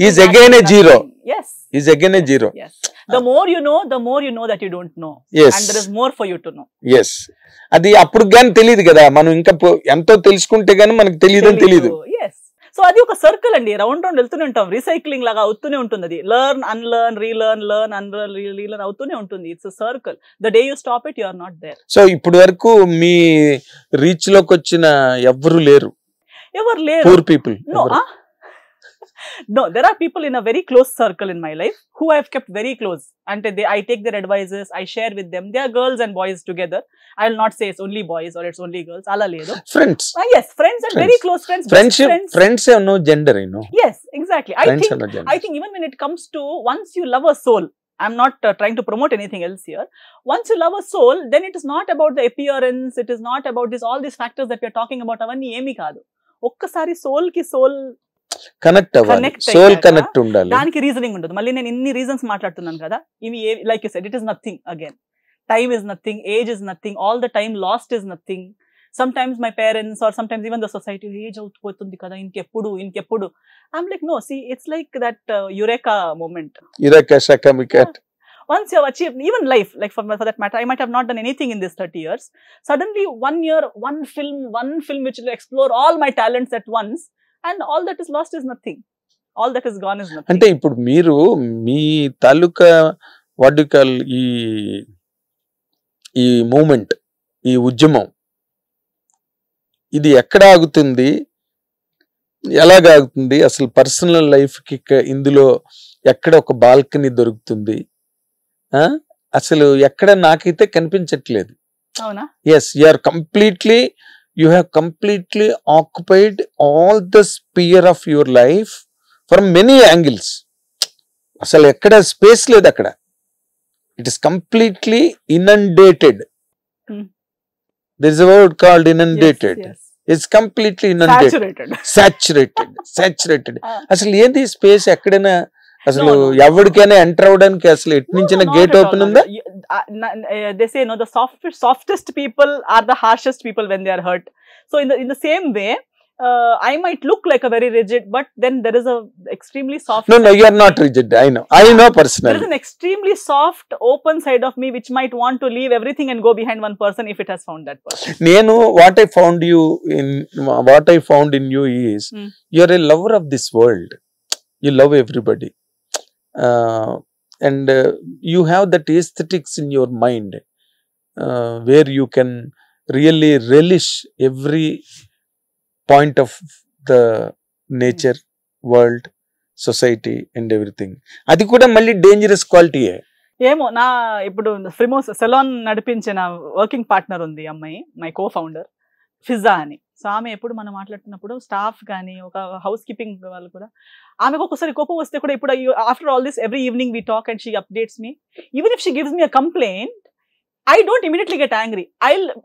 is again a zero. Yes. Is again a zero. Yes. The more you know that you don't know. Yes. And there is more for you to know. Yes. అది అప్పుడు గాని తెలియదు కదా, మనం ఇంకా ఎంతో తెలుసుకుంటే గానీ మనకు తెలియదు. Yes. సో అది ఒక సర్కిల్ అండి, రౌండ్ వెళ్తూనే ఉంటాం, రీసైక్లింగ్ లాగా అవుతూనే ఉంటుంది. అది learn unlearn relearn, learn unlearn relearn అవుతూనే ఉంటుంది. It's circle. The day you stop it, you are not there. So ఇప్పుడు వరకు మీ రీచ్ లోకి వచ్చిన ఎవరు లేరు? Poor people? No, there are people in a very close circle in my life who I have kept very close, and I take their advices, I share with them. They are girls and boys together. I will not say it's only boys or it's only girls. Alla ledu. Friends. Yes, friends and very close friends. Friends have no gender, you know. Yes, exactly. I think even when it comes to, once you love a soul, I'm not trying to promote anything else here. Once you love a soul, then it is not about the appearance, it is not about all these factors that we are talking about. Avanni emi kaadu. Okkasari soul ki soul connect అవ్వాలి, soul connect ఉండాలి. దానికి reasoning ఉండదు. మళ్ళీ నేను ఇన్ని reasons మాట్లాడుతున్నాను కదా, ఇవి like you said, it is nothing. Again, time is nothing, age is nothing, all the time lost is nothing. Sometimes my parents or sometimes even the society, age అవుతుంది కదా, ఇంకెప్పుడు. I'm like, no, see, it's like that eureka moment. Once you have achieved, even life, like for that matter, I might have not done anything in this 30 years. Suddenly, 1 year, one film which will explore all my talents at once, and all that is lost is nothing. All that is gone is nothing. అంటే ఇప్పుడు మీరు మీ తాలూకా what you call ఈ moment, ఈ ఉద్యమం, ఇది ఎక్కడ ఆగుతుంది, ఎలాగాగుతుంది, అసలు పర్సనల్ లైఫ్ కి ఇందులో ఎక్కడ ఒక బాల్కనీ దొరుకుతుంది, అసలు ఎక్కడ నాకైతే కనిపించట్లేదు. అవునా? Yes, you are completely, you have completely occupied all the sphere of your life from many angles. అసలు ఎక్కడ స్పేస్ లేదు అక్కడ. It is completely inundated. There is a word called inundated. Yes. It's completely inundated. Saturated. అసలు ఏంది space? ఎక్కడైనా అసలు ఎవరికైనా enter అవడానికి అసలు ఎటు నుంచి గేట్ ఓపెన్ ఉందా? They say, no, the softest people are the harshest people when they are hurt. So in the same way, I might look like a very rigid, but then there is a extremely soft. No, you are not rigid. I know There is personally. an extremely soft, open side of me which might want to leave everything and go behind one person if it has found that person. Nenu, what I found in you is you are a lover of this world. You love everybody, and you have that aesthetics in your mind, where you can really relish every point of the nature, world, society and everything. అది కూడా మళ్ళీ dangerous క్వాలిటీయే. ఏమో నా ఇప్పుడు ఫ్రిమోస్ salon నడిపించిన working partner ఉంది అమ్మాయి, my co founder Fiza అని. సో ఆమె ఎప్పుడు మనం మాట్లాడుతున్నప్పుడు స్టాఫ్ కానీ ఒక హౌస్ కీపింగ్ వాళ్ళు కూడా ఆమెకు ఒక్కసారి కోపం వస్తే కూడా ఇప్పుడు after all this every evening we talk and she updates me. Even if she gives me a complaint, I don't immediately get angry.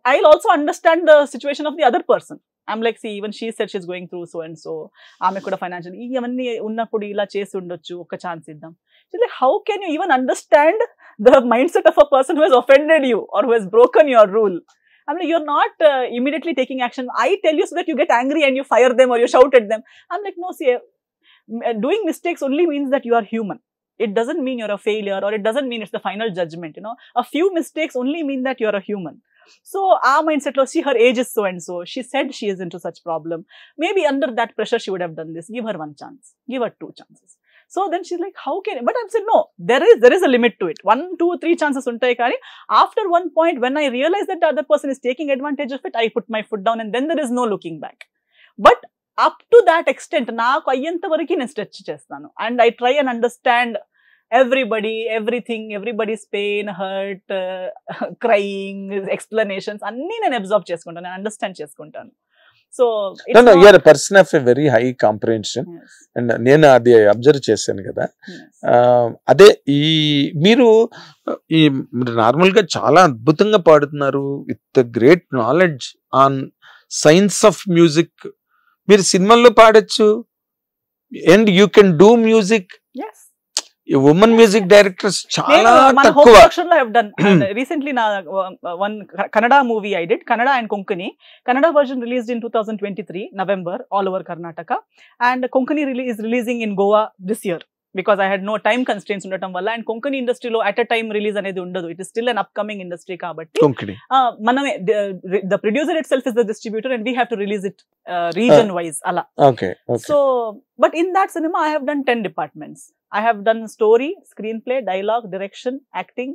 I'll also understand the situation of the other person. I'm like, see, even she said she's going through so and so. ఆమె కూడా financial ఇవన్నీ ఉన్నప్పుడు ఇలా చేసి ఉండొచ్చు, ఒక chance ఇద్దాం. She's like, how can you even understand the mindset of a person who has offended you or who has broken your rule? I'm like, you're not immediately taking action. I tell you so that you get angry and you fire them or you shout at them. I'm like, no, see, doing mistakes only means that you are human. It doesn't mean you're a failure, or it doesn't mean it's the final judgment, you know. A few mistakes only mean that you're a human. So our mindset was, see, her age is so and so. She said she is into such problem. Maybe under that pressure, she would have done this. Give her one chance. Give her 2 chances. So then she's like, how can I? But I'm saying, no, there is a limit to it. 1, 2, 3 chances untai kani. After one point, when I realize that the other person is taking advantage of it, I put my foot down and then there is no looking back. But up to that extent, నాకు అయ్యేంత వరకు నేను stretch చేస్తాను. And I try and understand everybody, everything, everybody's pain, hurt, crying, explanations, అన్నీ నేను observe చేసుకుంటాను, నేను understand చేసుకుంటాను. So no, you are a person of a very high comprehension. Yes. And నేను అది అబ్జర్వ్ చేశాను కదా. అదే మీరు నార్మల్ గా చాలా అద్భుతంగా పాడుతున్నారు, with great knowledge on science of music. మీరు సినిమాల్లో పాడొచ్చు, and you can do music. Women music directors చాలా తక్కువ. రీసెంట్లీ నా one Kannada movie I did, Kannada and Konkani. Kannada version released in 2023 November all over Karnataka, and Konkani is releasing in Goa this year because I had no time constraints undatam valla. And Konkani industry lo at a time release anedi undadu, it is still an upcoming industry kabatti Konkani maname the producer itself is the distributor and we have to release it region wise ala. Okay. So but in that cinema I have done 10 departments. I have done story, screenplay, dialogue, direction, acting,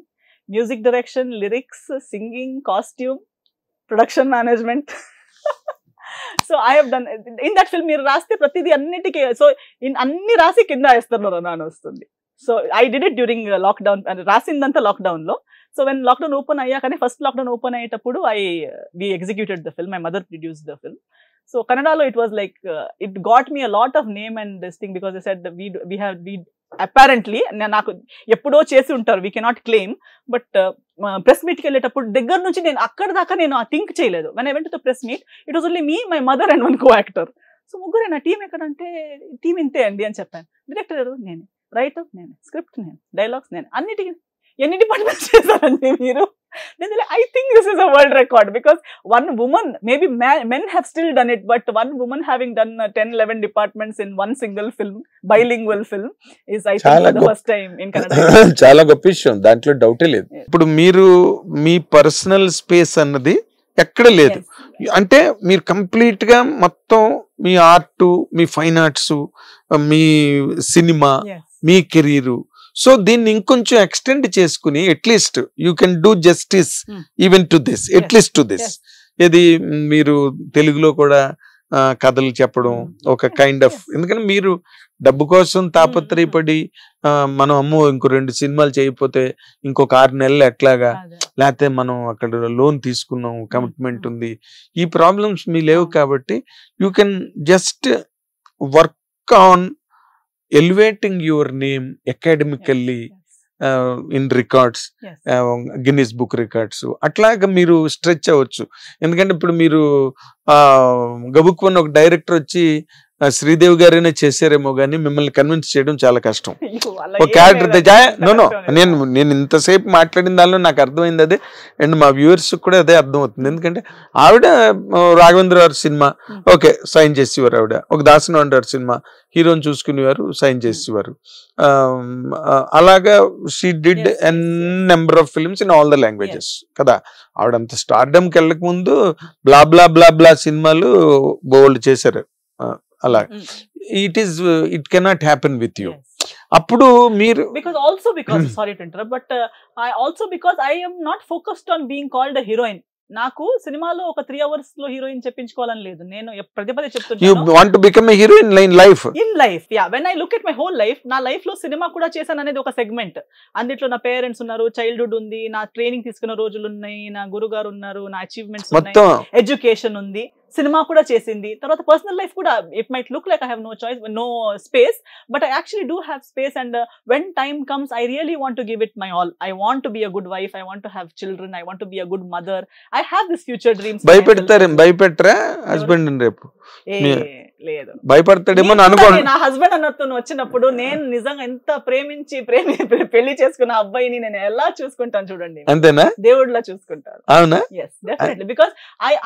music direction, lyrics, singing, costume, production management. So I have done in that film. మీరు రాస్తే ప్రతిదీ అన్నిటికీ, so in అన్ని రాసి కింద వేస్తున్నారు అని వస్తుంది. So I did it during lockdown, రాసిందంతా లాక్డౌన్ లో. సో వెన్ లాక్డౌన్ ఓపెన్ అయ్యాకనే, ఫస్ట్ లాక్డౌన్ ఓపెన్ అయ్యేటప్పుడు we executed the film. My mother produced the film. So Kannadalo it was like it got me a lot of name and this thing because they said that we apparently నాకు ఎప్పుడో చేసి ఉంటారు, we cannot claim, but press meet కి వెళ్ళేటప్పుడు దగ్గర నుంచి నేను అక్కడ దాకా నేను థింక్ చేయలేదు. when I went to the press meet, it was only me, my mother and one co-actor. So ముగ్గురే, నా టీం ఎక్కడంటే టీం ఇంతే అండి అని చెప్పాను. డైరెక్టర్ నేనే, రైటర్ నేనే, స్క్రిప్ట్ నేను, డైలాగ్స్ నేను, అన్నిటికీ ఎన్ని డిపార్ట్మెంట్స్ చేశారండి మీరు? I think this is a world record because one woman, maybe men have still done it, but one woman having done 10-11 departments in one single film, bilingual film, is I think for the first time in Kannada. చాలా గొప్ప విషయం, దాంట్లో డౌటే లేదు. ఇప్పుడు మీరు మీ personal space అన్నది ఎక్కడ లేదు. అంటే మీరు కంప్లీట్ గా మొత్తం మీ ఆర్ట్, మీ ఫైన్ ఆర్ట్స్, మీ సినిమా, మీ కెరీర్, సో దీన్ని ఇంకొంచెం ఎక్స్టెండ్ చేసుకుని at least you can do justice even to this, at least to this. ఇది మీరు తెలుగులో కూడా కథలు చెప్పడం ఒక కైండ్ ఆఫ్, ఎందుకంటే మీరు డబ్బు కోసం తాపత్రయపడి మనం అమ్మో ఇంకో 2 సినిమాలు చేయకపోతే ఇంకొక 6 నెలలు ఎట్లాగా, లేకపోతే మనం అక్కడ లోన్ తీసుకున్నాం, కమిట్మెంట్ ఉంది, ఈ ప్రాబ్లమ్స్ మీ లేవు. కాబట్టి you can just work on elevating your name academically in records, Guinness Book records. అట్లాగా మీరు స్ట్రెచ్ అవ్వచ్చు. ఎందుకంటే ఇప్పుడు మీరు గబుక్కుని ఒక డైరెక్టర్ వచ్చి శ్రీదేవి గారైనా చేశారేమో కానీ మిమ్మల్ని కన్విన్స్ చేయడం చాలా కష్టం. అయ్యో, అలా ఒక ఏం క్యారెక్టర్ లేదండి, నో అంత కష్టం లేదు. నేను ఇంతసేపు మాట్లాడిన దానిలో నాకు అర్థమైంది అదే, అండ్ మా వ్యూవర్స్ కూడా అదే అర్థం అవుతుంది. ఎందుకంటే ఆవిడ రాఘవేంద్ర గారి సినిమా ఓకే సైన్ చేసేవారు, ఆవిడ ఒక దాసనారాయణ గారి సినిమా హీరోని చూసుకునేవారు, సైన్ చేసేవారు. అలాగా she did an number of films in all the languages కదా. ఆవిడంత స్టార్డమ్కి వెళ్ళక ముందు బ్లా బ్లా బ్లా బ్లా సినిమాలు బోల్డ్ చేశారు. అలా it cannot happen with you. అప్పుడు మీరు because sorry to interrupt, but I am not focused on being called a heroine. నాకు సినిమాలో ఒక 3 hours లో హీరోయిన్ చెప్పించుకోవాలని లేదు. నేను పదే you చెప్తున్నాను, want to become a hero in life. In life when I look at my whole life, నా life లో సినిమా కూడా చేశాను అనేది ఒక సెగ్మెంట్. అందులో నా పేరెంట్స్ ఉన్నారు, చైల్డ్హుడ్ ఉంది, నా ట్రైనింగ్ తీసుకున్న రోజులు ఉన్నాయి, నా గురుగారు ఉన్నారు, నా అచీవ్మెంట్స్ ఉన్నాయి, మొత్తం ఎడ్యుకేషన్ ఉంది, సినిమా కూడా చేసింది. తర్వాత పర్సనల్ లైఫ్ కూడా it might look like I have no choice, no space, but I actually do have space. And when time comes I really want to give it my all. I want to be a good wife, I want to have children, I want to be a good mother. I have this future dreams. భయపెట్టరా husband రేపు? లేదు, భయపడతాడేమో అనుకోండి. నా husband అన్నతో వచ్చినప్పుడు నేను నిజంగా ఎంత ప్రేమించి పెళ్లి చేసుకున్న అబ్బాయిని నేను ఎలా చూసుకుంటాను చూడండి, అంతేనా? దేవుడిలా చూసుకుంటాను. అవునా? Yes, definitely, because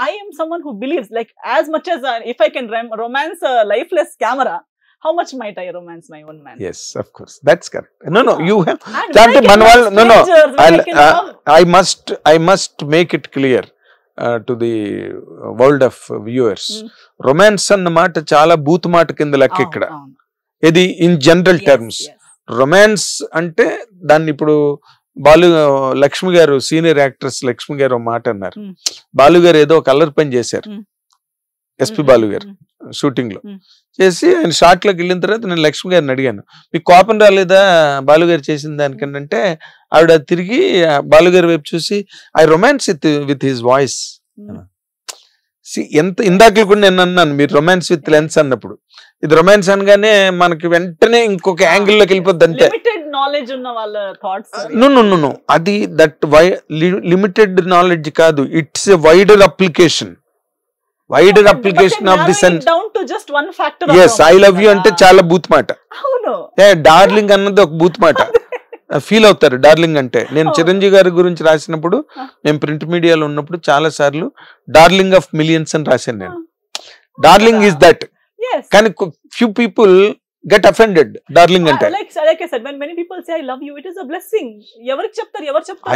I am someone who believes, like, as much as if I can romance a lifeless camera, how much might I romance my own man? Yes, of course, that's correct. No, you have And Chanti when I can Manwal. love No, strangers, when I can love- I must make it clear to the world of viewers. Romance అన్న మాట చాలా booth మాట కింద లెక్క ఇక్కడ. ఇది in general terms. Romance అంటే దాన్ని ఇప్పుడు లక్ష్మి గారు, సీనియర్ యాక్ట్రెస్ లక్ష్మి గారు ఒక మాట అన్నారు. బాలు గారు ఏదో కలర్ పని చేశారు, ఎస్పి బాలు గారు షూటింగ్ లో చేసి ఆయన షార్ట్ లోకి వెళ్ళిన తర్వాత నేను లక్ష్మి గారిని అడిగాను, మీకు కోపం రాలేదా బాలు గారు చేసిన దానికంటే? ఆవిడ తిరిగి బాలు గారి వైపు చూసి I romance with his voice. ఎంత ఇందాకలు కూడా నేను అన్నాను మీరు రొమాన్స్ విత్ లెన్స్ అన్నప్పుడు, ఇది రొమాన్స్ అనగానే మనకి వెంటనే ఇంకొక యాంగిల్ లోకి వెళ్ళిపోద్ది అంతే. నాలెడ్జ్ ఉన్న వాళ్ళ థాట్స్. నో అది దట్ లిమిటెడ్ నాలెడ్జ్ కాదు, it's a wider application of the sense. Yes, I love you అంటే చాలా బూత్ మాట. డార్లింగ్ అన్నది ఒక బూత్ మాట. ఫీల్ అవుతారు డార్లింగ్ అంటే. నేను చిరంజీవి గారి గురించి రాసినప్పుడు, నేను ప్రింట్ మీడియాలో ఉన్నప్పుడు చాలా సార్లు డార్లింగ్ ఆఫ్ మిలియన్స్ అని రాశాను నేను. డార్లింగ్ ఈస్ దట్, కానీ few people get offended darling అంటే. like I said, when many people say I love you, it is a blessing. ఎవరు చెప్తారు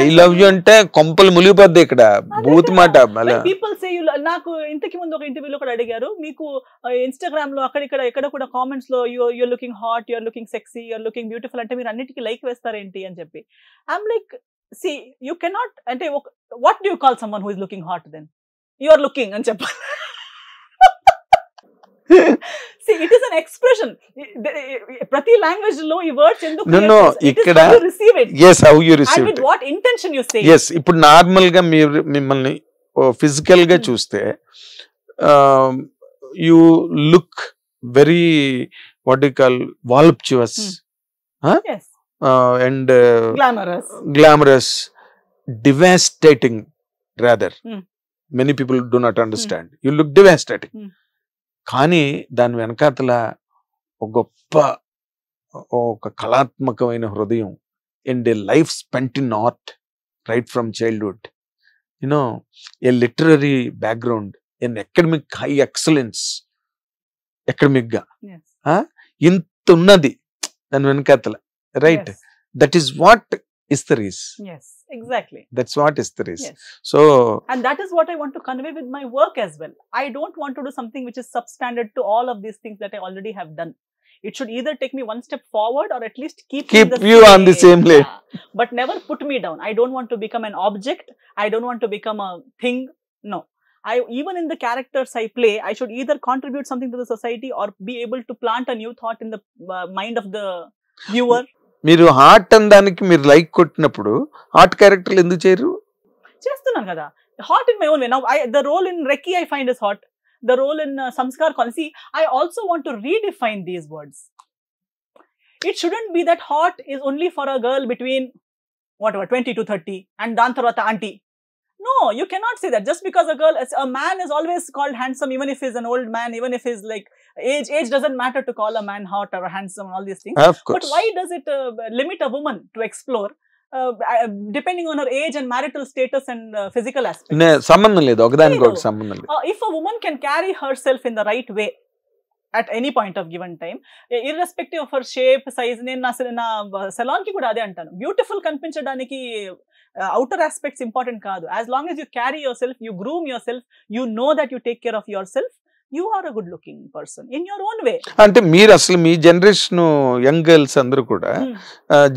ఐ లవ్ యూ అంటే కొంపలు ములిగిపోద్ది ఇక్కడ, బూత్ మాట. పీపుల్ సే నాకు ఇంతకు ముందు ఒక ఇంటర్వ్యూలో కూడా అడిగారు, మీకు ఇన్స్టాగ్రామ్ లో ఎక్కడ కూడా కామెంట్స్ లో you're looking hot, you're looking sexy, you're looking beautiful అంటే మీరు అన్నిటికీ లైక్ వేస్తారేంటి అని చెప్పి. I'm like, see, you cannot, అంటే what do you call someone who is looking hot then? You are looking అని చెప్పాలి. See, it is an expression. ప్రతి లాంగ్వేజ్ లో ఈ వర్డ్స్ ఎందుకు? No, ఇక్కడ yes, how you receive it, and with what intention you say. yes, ఇప్పుడు normal గా మిమ్మల్ని ఫిజికల్ గా చూస్తే you look very, what do you call, voluptuous, Yes, and glamorous, devastating rather. Many people do not understand. You look devastating. కానీ దాని వెనకాతల ఒక గొప్ప, ఒక కళాత్మకమైన హృదయం, and a life spent in art right from childhood, you know, a literary background, an academic high excellence, academic గా ఇంత ఉన్నది దాని వెనకాతల, right? That is what Istari is. Yes, exactly. That's what Istari is. Yes. So, and that is what I want to convey with my work as well. I don't want to do something which is substandard to all of these things that I already have done. It should either take me one step forward or at least keep you on the same lane. But never put me down. I don't want to become an object. I don't want to become a thing. No. Even in the characters I play, I should either contribute something to the society or be able to plant a new thought in the mind of the viewer. మీరు heart అన్న దానికి మీరు like కొట్టినప్పుడు heart క్యారెక్టర్లు ఎందుకు చేయరు? చేస్తున్నాను కదా, heart in my own way. Now the role in Reki I find is hot. The role in Samskar Konsi, I also want to redefine these words. It shouldn't be that hot is only for a girl between 20 to 30 and dan tarvata auntie, No, you cannot say that. Just because a man is always called handsome, even if he's an old man, even if he's like age doesn't matter to call a man hot or handsome and all these things. Of course. But why does it limit a woman to explore depending on her age and marital status and physical aspects? సంబంధం లేదు, ఒకదానికి ఒక సంబంధం లేదు. If a woman can carry herself in the right way at any point of given time, irrespective of her shape, size, నేను నా salon కి కూడా అదే అంటాను, బ్యూటిఫుల్ కనిపించడానికి outer aspects important కాదు. As long as you carry yourself, you groom yourself, you know that you take care of yourself, you are a good looking person in your own way. అంటే మీరు అసలు మీ generation young girls అందరూ కూడా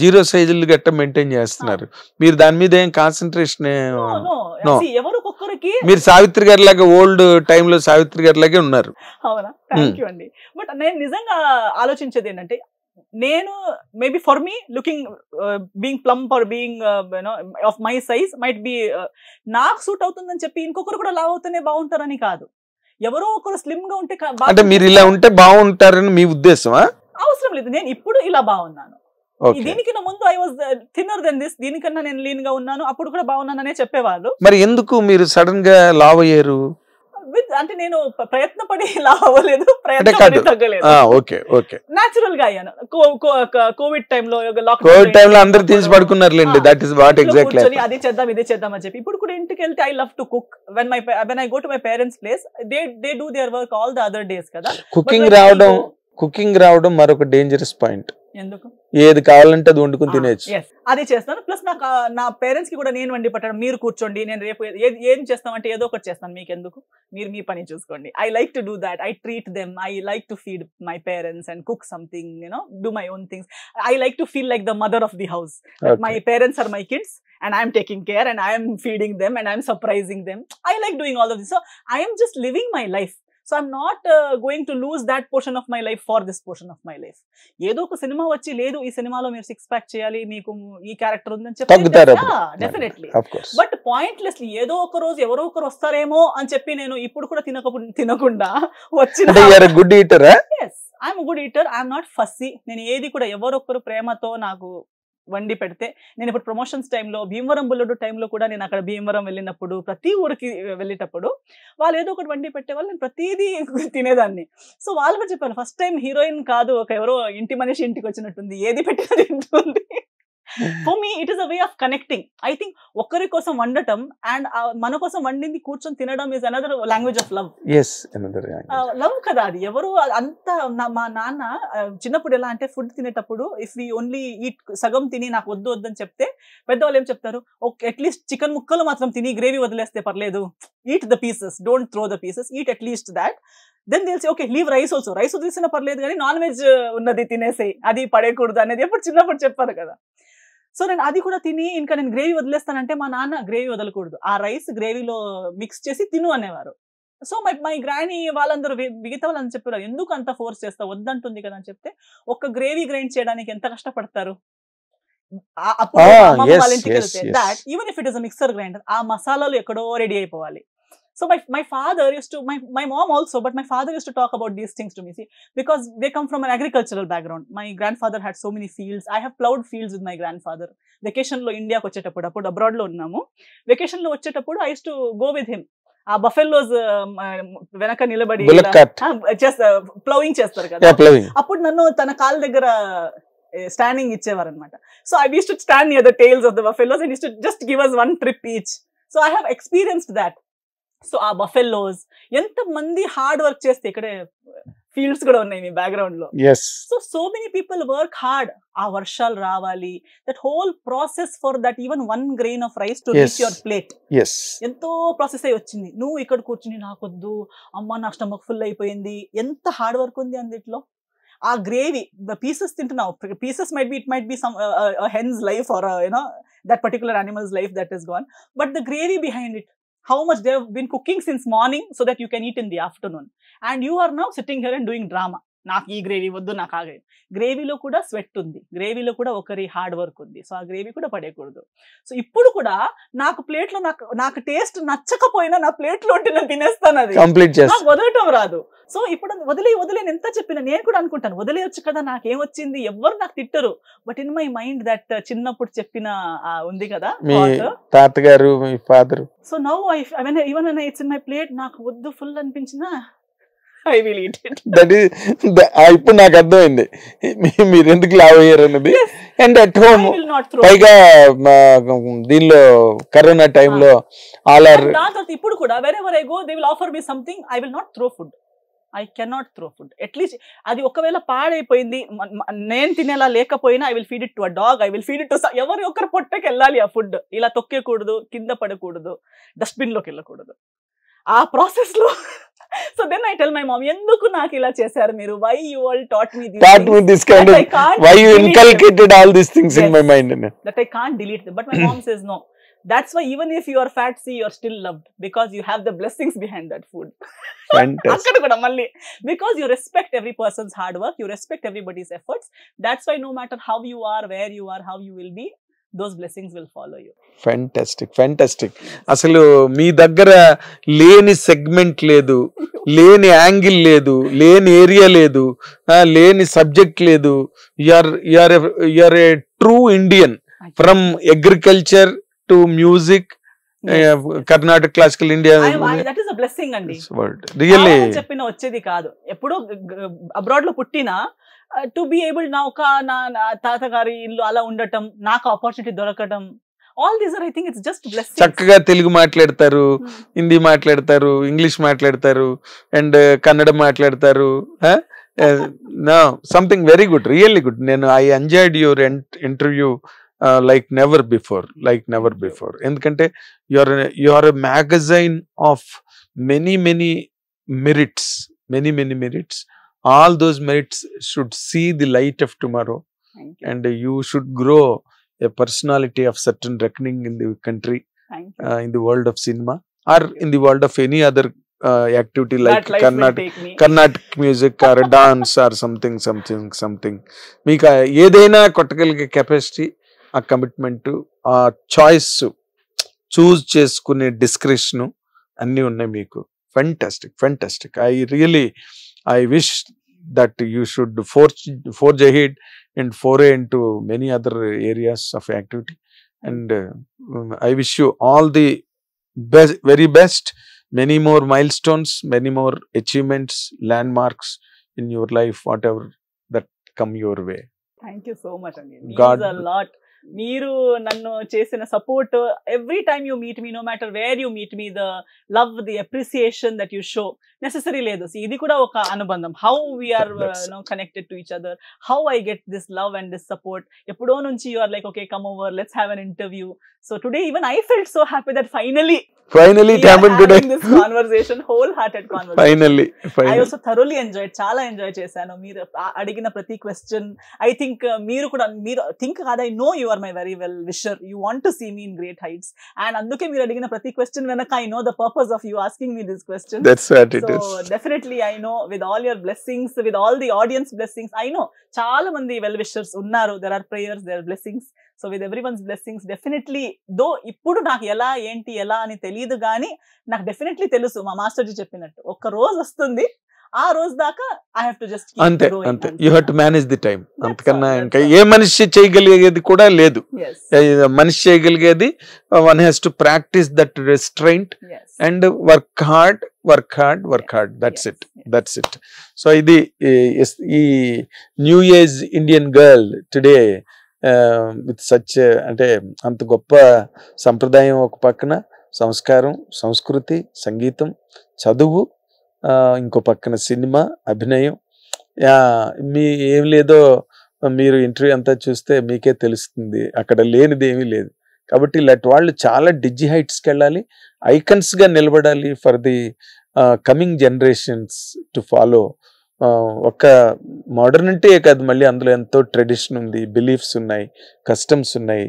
zero సైజులు గట్ట maintain చేస్తున్నారు. మీరు దాని మీద ఏం కాన్సన్ట్రేషన్? ఎవరు ఒక్కొక్కరికి మీరు సావిత్రి గారి లాగా ఓల్డ్ టైంలో సావిత్రి గారి లాగే ఉన్నారు. అవునా, థ్యాంక్ యూ అండి. బట్ నేను నిజంగా ఆలోచించేది ఏంటంటే, నేను maybe for me looking being plump or being of my size might be నాకు సూట్ అవుతుందని చెప్పి ఇంకొకరు కూడా లావ్ అవుతూనే బాగుంటారని కాదు. ఎవరో ఒకరు స్లిమ్ గా ఉంటే అంటే మీరు ఇలా ఉంటే బాగుంటారని మీ ఉద్దేశమా? అవసరం లేదు, నేను ఇప్పుడు ఇలా బాగున్నాను. దీనికన్నా ముందు I was thinner than this, దీనికన్నా నేను లీన్ గా ఉన్నాను, అప్పుడు కూడా బాగున్నాననే చెప్పేవాళ్ళు. మరి ఎందుకు మీరు సడన్ గా లావ్ అయ్యారు? అంటే నేను ప్రయత్నపడి లావ్ అవ్వలేదు, ప్రయత్నపడి తగ్గలేదు, నాచురల్ గా అయ్యాను. కోవిడ్ టైంలో అందరూ తీసి పడుకున్నారులేండి. That is what exactly. అది చేద్దాం ఇది చేద్దాం అని చెప్పి ఇప్పుడు కూడా ఇంటికి వెళ్తే I love to cook. When I go to my parents place, they do their work all the other days కదా. కుకింగ్ రావడం మరొక డేంజరస్ పాయింట్. ఎందుకు? ఏది కావాలంటే అది వండుకుని తినేచ్చు. అది చేస్తాను. ప్లస్ నాకు నా పేరెంట్స్ కి కూడా నేను వండి పట్టడం, మీరు కూర్చోండి, నేను రేపు ఏం చేస్తామంటే ఏదో ఒకటి చేస్తాను, మీకు ఎందుకు, మీరు మీ పని చూసుకోండి. I like to do that. I treat them. I like to feed my parents and cook something, do my own things. I like to feel like the mother of the house. My parents are my kids and I am taking care and I am feeding them and I am surprising them. I like doing all of this. So I am just living my life. So I'm not going to lose that portion of my life for this portion of my life. ఏదో ఒక cinema వచ్చి, లేదు ఈ సినిమాలో మీరు 6 pack చేయాలి, మీకు ఈ క్యారెక్టర్ ఉందని చెప్పి డెఫినెట్లీ. బట్ పాయింట్లెస్లీ ఏదో ఒక రోజు ఎవరో ఒకరు వస్తారేమో అని చెప్పి నేను ఇప్పుడు కూడా తినకుండా వచ్చిన good eater. yes, I'm a good eater. I'm not fussy. నేను ఏది కూడా ఎవరొకరు ప్రేమతో నాకు వండి పెడితే, నేను ఇప్పుడు ప్రమోషన్స్ టైంలో, భీమవరం బుల్లెడు టైంలో కూడా నేను అక్కడ భీమవరం వెళ్ళినప్పుడు, ప్రతి ఊరికి వెళ్ళేటప్పుడు వాళ్ళు ఏదో ఒకటి వండి పెట్టేవాళ్ళు, నేను ప్రతిదీ తినేదాన్ని. సో వాళ్ళు కూడా చెప్పాను, ఫస్ట్ టైం హీరోయిన్ కాదు, ఒక ఎవరో ఇంటి మనిషి ఇంటికి వచ్చినట్టుంది, ఏది పెట్టినా తింటుంది. For me it is a way of connecting. I think ఒకరి కోసం వండటం అండ్ మన కోసం వండింది కూర్చొని తినడం is another language of love. Love కదా అది. ఎవరు అంత, మా నాన్న చిన్నప్పుడు ఎలా అంటే, ఫుడ్ తినేటప్పుడు ఇఫ్ వి ఓన్లీ ఈట్, సగం తిని నాకు వద్దు వద్దని చెప్తే పెద్దవాళ్ళు ఏం చెప్తారు, అట్లీస్ట్ చికెన్ ముక్కలు మాత్రం తిని గ్రేవీ వదిలేస్తే పర్లేదు, eat the pieces, don't throw the pieces, eat at least that. Then దిల్ సే, okay leave rice also, rice వదిలేసినా పర్లేదు కానీ నాన్ వెజ్ ఉన్నది తినేసేయి, అది పడేయకూడదు అనేది ఎప్పుడు చిన్నప్పుడు చెప్పారు కదా. సో నేను అది కూడా తిని, ఇంకా నేను గ్రేవీ వదిలేస్తానంటే మా నాన్న గ్రేవీ వదలకూడదు, ఆ రైస్ గ్రేవీలో మిక్స్ చేసి తిను అనేవారు. సో మై గ్రానీ వాళ్ళందరూ, మిగతా వాళ్ళని చెప్పారు, ఎందుకు అంత ఫోర్స్ చేస్తావు, వద్దంటుంది కదా అని చెప్తే, ఒక గ్రేవీ గ్రైండ్ చేయడానికి ఎంత కష్టపడతారు. అప్పుడు వాళ్ళ ఇంటికి వెళ్తే that even if it is a mixer grinder, ఆ మసాలాలు ఎక్కడో రెడీ అయిపోవాలి. So my father used to, my mom also, but my father used to talk about these things to me, see, because they come from an agricultural background. My grandfather had so many fields. I have plowed fields with my grandfather. Vacation lo India ko vachetappudu, appudu abroad lo unnamu, vacation lo vachetappudu I used to go with him. ఆ buffaloes వెనక నిలబడి ప్లౌయింగ్ చేస్తారు కదా, అప్పుడు నన్ను తన కాళ్ళ దగ్గర స్టాండింగ్ ఇచ్చేవారు అనమాట. So I used to stand near the tiles of the buffaloes and used to just give us one trip each. So I have experienced that. So ఆ బఫెల్లోస్ ఎంత మంది హార్డ్ వర్క్ చేస్తే, ఇక్కడే ఫీల్డ్స్ కూడా ఉన్నాయి మీ background లో. So many people work hard. ఆ వర్షాలు రావాలి, that whole process for that even 1 grain of rice to reach your plate, ఎంతో ప్రాసెస్ అయి వచ్చింది. నువ్వు ఇక్కడ కూర్చుని నాకొద్దు అమ్మ నా స్టమక్ ఫుల్ అయిపోయింది, ఎంత హార్డ్ వర్క్ ఉంది అందులో. ఆ గ్రేవీ పీసెస్ తింటున్నావు, pieces it might be some hen's life or that particular animal's life that is gone, but the gravy behind it, how much they have been cooking since morning so that you can eat in the afternoon, and you are now sitting here and doing drama. నాకు ఈ gravy వద్దు, నాకు ఆ గ్రేవీలో కూడా sweat ఉంది, గ్రేవీలో కూడా ఒకరి hard work ఉంది. సో ఆ గ్రేవీ కూడా పడేయకూడదు. సో ఇప్పుడు కూడా నాకు ప్లేట్లో నాకు టేస్ట్ నచ్చకపోయినా నా ప్లేట్లో ఉంటే నేను తినేస్తాను, అది నాకు వదలటం రాదు. సో ఇప్పుడు వదిలేని ఎంత చెప్పినా నేను కూడా అనుకుంటాను వదిలేయొచ్చు కదా, నాకేమొచ్చింది, ఎవరు నాకు తిట్టరు. But in my mind that చిన్నప్పుడు చెప్పిన ఉంది కదా తాతగారు మీ father. So now even it's in my plate, నాకు వద్దు ఫుల్ అనిపించినా I will eat it. ఇప్పుడు నాకు అర్థమైంది మీరు ఎందుకు లావ్ అయ్యారు అన్నది. అండ్ అట్ హోమ్ పైగా దీనిలో కరోనా టైంలో ఆల్ ఆర్ ఇప్పుడు కూడా wherever I go they will offer me something, I will not throw food. I cannot throw food. At least అది ఒకవేళ పాడైపోయింది నేను తినేలా లేకపోయినా I will feed it to a dog, I will feed it to ఎవరి ఒకరు పొట్టకి వెళ్ళాలి ఆ ఫుడ్. ఇలా తొక్కేకూడదు, కింద పడకూడదు, డస్ట్బిన్ లోకి వెళ్ళకూడదు ఆ ప్రాసెస్ లో. So then I tell my mom, ఎందుకు నాకు ఇలా చేశారు మీరు, why you all taught me this kind of, why you inculcated all these things in my mind, that I can't delete them. But my mom says no, that's why even if you are fat, see, you are still loved because you have the blessings behind that food. Fantastic. Because you respect every person's hard work, you respect everybody's efforts. That's why no matter how you are, where you are, how you will be, those blessings will follow you. Fantastic. అసలు మీ దగ్గర లేని segment లేదు, లేని angle లేదు, లేని area లేదు, లేని subject లేదు. You are a true Indian from agriculture to music, Karnataka classical India. That is a blessing అండి, రియల్లీ చెప్పిన వచ్చేది కాదు. ఎప్పుడో అబ్రాడ్ లో పుట్టినా టు బి ఏబుల్ నా తాతగారి ఇల్లు అలా ఉండటం, నాకు ఆపర్చునిటీ దొరకటం, all these are I think it's just blessing. చక్కగా తెలుగు మాట్లాడతారు, హిందీ మాట్లాడతారు, ఇంగ్లీష్ మాట్లాడతారు, అండ్ కన్నడ మాట్లాడతారు. Something very good, really good. నేను I enjoyed your interview like never before. ఎందుకంటే you are a magazine of many merits. All those merits should see the light of tomorrow, and you should grow a personality of certain reckoning in the country, in the world of cinema, or in the world of any other activity like Carnatic music or dance or something. మీకు ఏదైనా కొట్టగలిగే capacity, ఆ commitment, ఆ choice, choose చేసుకునే description అన్నీ ఉన్నాయి మీకు. Fantastic. I wish that you should forge ahead and foray into many other areas of activity, and I wish you all the very best, many more milestones, many more achievements, landmarks in your life, whatever that come your way. Thank you so much, Anil. It means a lot. మీరు నన్ను చేసిన support, every time you meet me, no matter where you meet me, the love, the appreciation that you show necessary లేదు. ఇది కూడా ఒక అనుబంధం. How we're connected to each other, how I get this love and this support. ఎప్పుడో నుంచి you are like, okay come over, let's have an interview. So today even I felt so happy that finally it happened today. This conversation, wholehearted conversation. Finally. I also thoroughly enjoyed, చాలా enjoy చేశాను. మీరు అడిగిన ప్రతి question, I think మీరు think కాదు, I know you are my very well wisher, you want to see me in great heights, and అందుకే మీరు అడిగిన ప్రతి క్వశ్చన్ వెనక I know the purpose of you asking me this question. That's what it is. So definitely I know, with all your blessings, with all the audience blessings, I know చాలా మంది well wishers ఉన్నారు. there are prayers, there are blessings. So with everyone's blessings, definitely, though ఇప్పుడు నాకు ఎలా అని తెలియదు, కానీ నాకు డెఫినెట్లీ తెలుసు, మా మాస్టర్జీ చెప్పినట్టు ఒక్క రోజు వస్తుంది, ఆ రోజు దాకా ఐ హావ్ టు జస్ట్ అంతే. You have to manage the time. అంతకన్నా ఇంకా ఏ మనిషి చేయగలిగేది కూడా లేదు. మనిషి చేయగలిగేది one has to practice that restraint and work hard. That's it. So ఇది ఈ new age Indian girl today with such, అంటే అంత గొప్ప సంప్రదాయం ఒక పక్కన, సంస్కారం, సంస్కృతి, సంగీతం, చదువు, ఇంకో పక్కన సినిమా, అభినయం, మీ ఏం లేదో మీరు ఇంటర్వ్యూ అంతా చూస్తే మీకే తెలుస్తుంది, అక్కడ లేనిది ఏమీ లేదు. కాబట్టి ఇలాంటి వాళ్ళు చాలా డిజి హైట్స్కి వెళ్ళాలి, ఐకన్స్గా నిలబడాలి for the coming generations to follow. ఒక మోడర్నిటీ కాదు, మళ్ళీ అందులో ఎంతో ట్రెడిషన్ ఉంది, బిలీఫ్స్ ఉన్నాయి, కస్టమ్స్ ఉన్నాయి,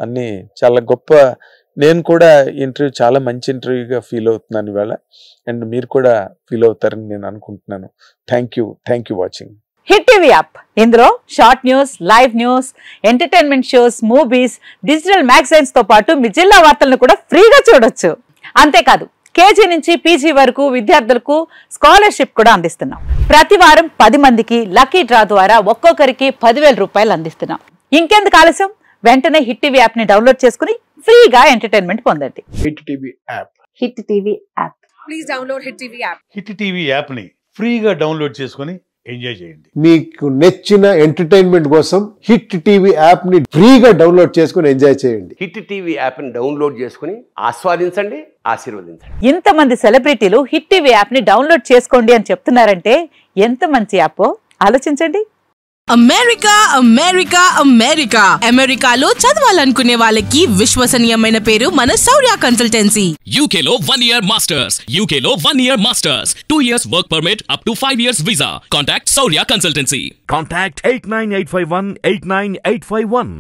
అన్నీ చాలా గొప్ప. నేను కూడా ఇంటర్వ్యూ చాలా మంచి ఇంటర్వ్యూగా ఫీల్ అవుతున్నాను ఇవాళ, అండ్ మీరు కూడా ఫీల్ అవుతారని నేను అనుకుంటున్నాను. Thank you watching Hit TV app. ఇందులో short news, live news, entertainment shows, movies, digital magazines తో పాటు మీ జిల్లా వార్తలను కూడా ఫ్రీగా చూడొచ్చు. అంతేకాదు కేజీ నుంచి పీజీ వరకు విద్యార్థులకు స్కాలర్షిప్ కూడా అందిస్తున్నాం. ప్రతి వారం 10 మందికి లక్కీ డ్రా ద్వారా ఒక్కొక్కరికి 10,000 రూపాయలు అందిస్తున్నాం. ఇంకెందుకు ఆలస్యం, వెంటనే హిట్ టీవీ యాప్ ని డౌన్లోడ్ చేసుకుని ఫ్రీగా ఎంటర్టైన్మెంట్ పొందండి. Hit TV app. Hit TV app. Please download hit TV app. Hit TV app ని ఫ్రీగా డౌన్లోడ్ చేసుకుని ఎంజాయ్ చేయండి. మీకు నచ్చిన ఎంటర్టైన్మెంట్ కోసం హిట్ టీవీ యాప్ ని ఫ్రీగా డౌన్లోడ్ చేసుకుని ఎంజాయ్ చేయండి. హిట్ టీవీ యాప్ ని డౌన్లోడ్ చేసుకుని ఆస్వాదించండి, ఆశీర్వదించండి. ఇంతమంది సెలబ్రిటీలు హిట్ టీవీ యాప్ ని డౌన్లోడ్ చేసుకోండి అని చెప్తున్నారంటే ఎంత మంచి యాప్ ఆలోచించండి. అమెరికా అమెరికా అమెరికా అమెరికాలో చదవాలనుకునే వాళ్ళకి విశ్వసనీయమైన పేరు మన శౌర్య కన్సల్టెన్సీ. UK లో 1 year masters. UK లో 1 year masters. 2 years work permit up to 5 years visa. Contact Saurya Consultancy. Contact 89851 89851.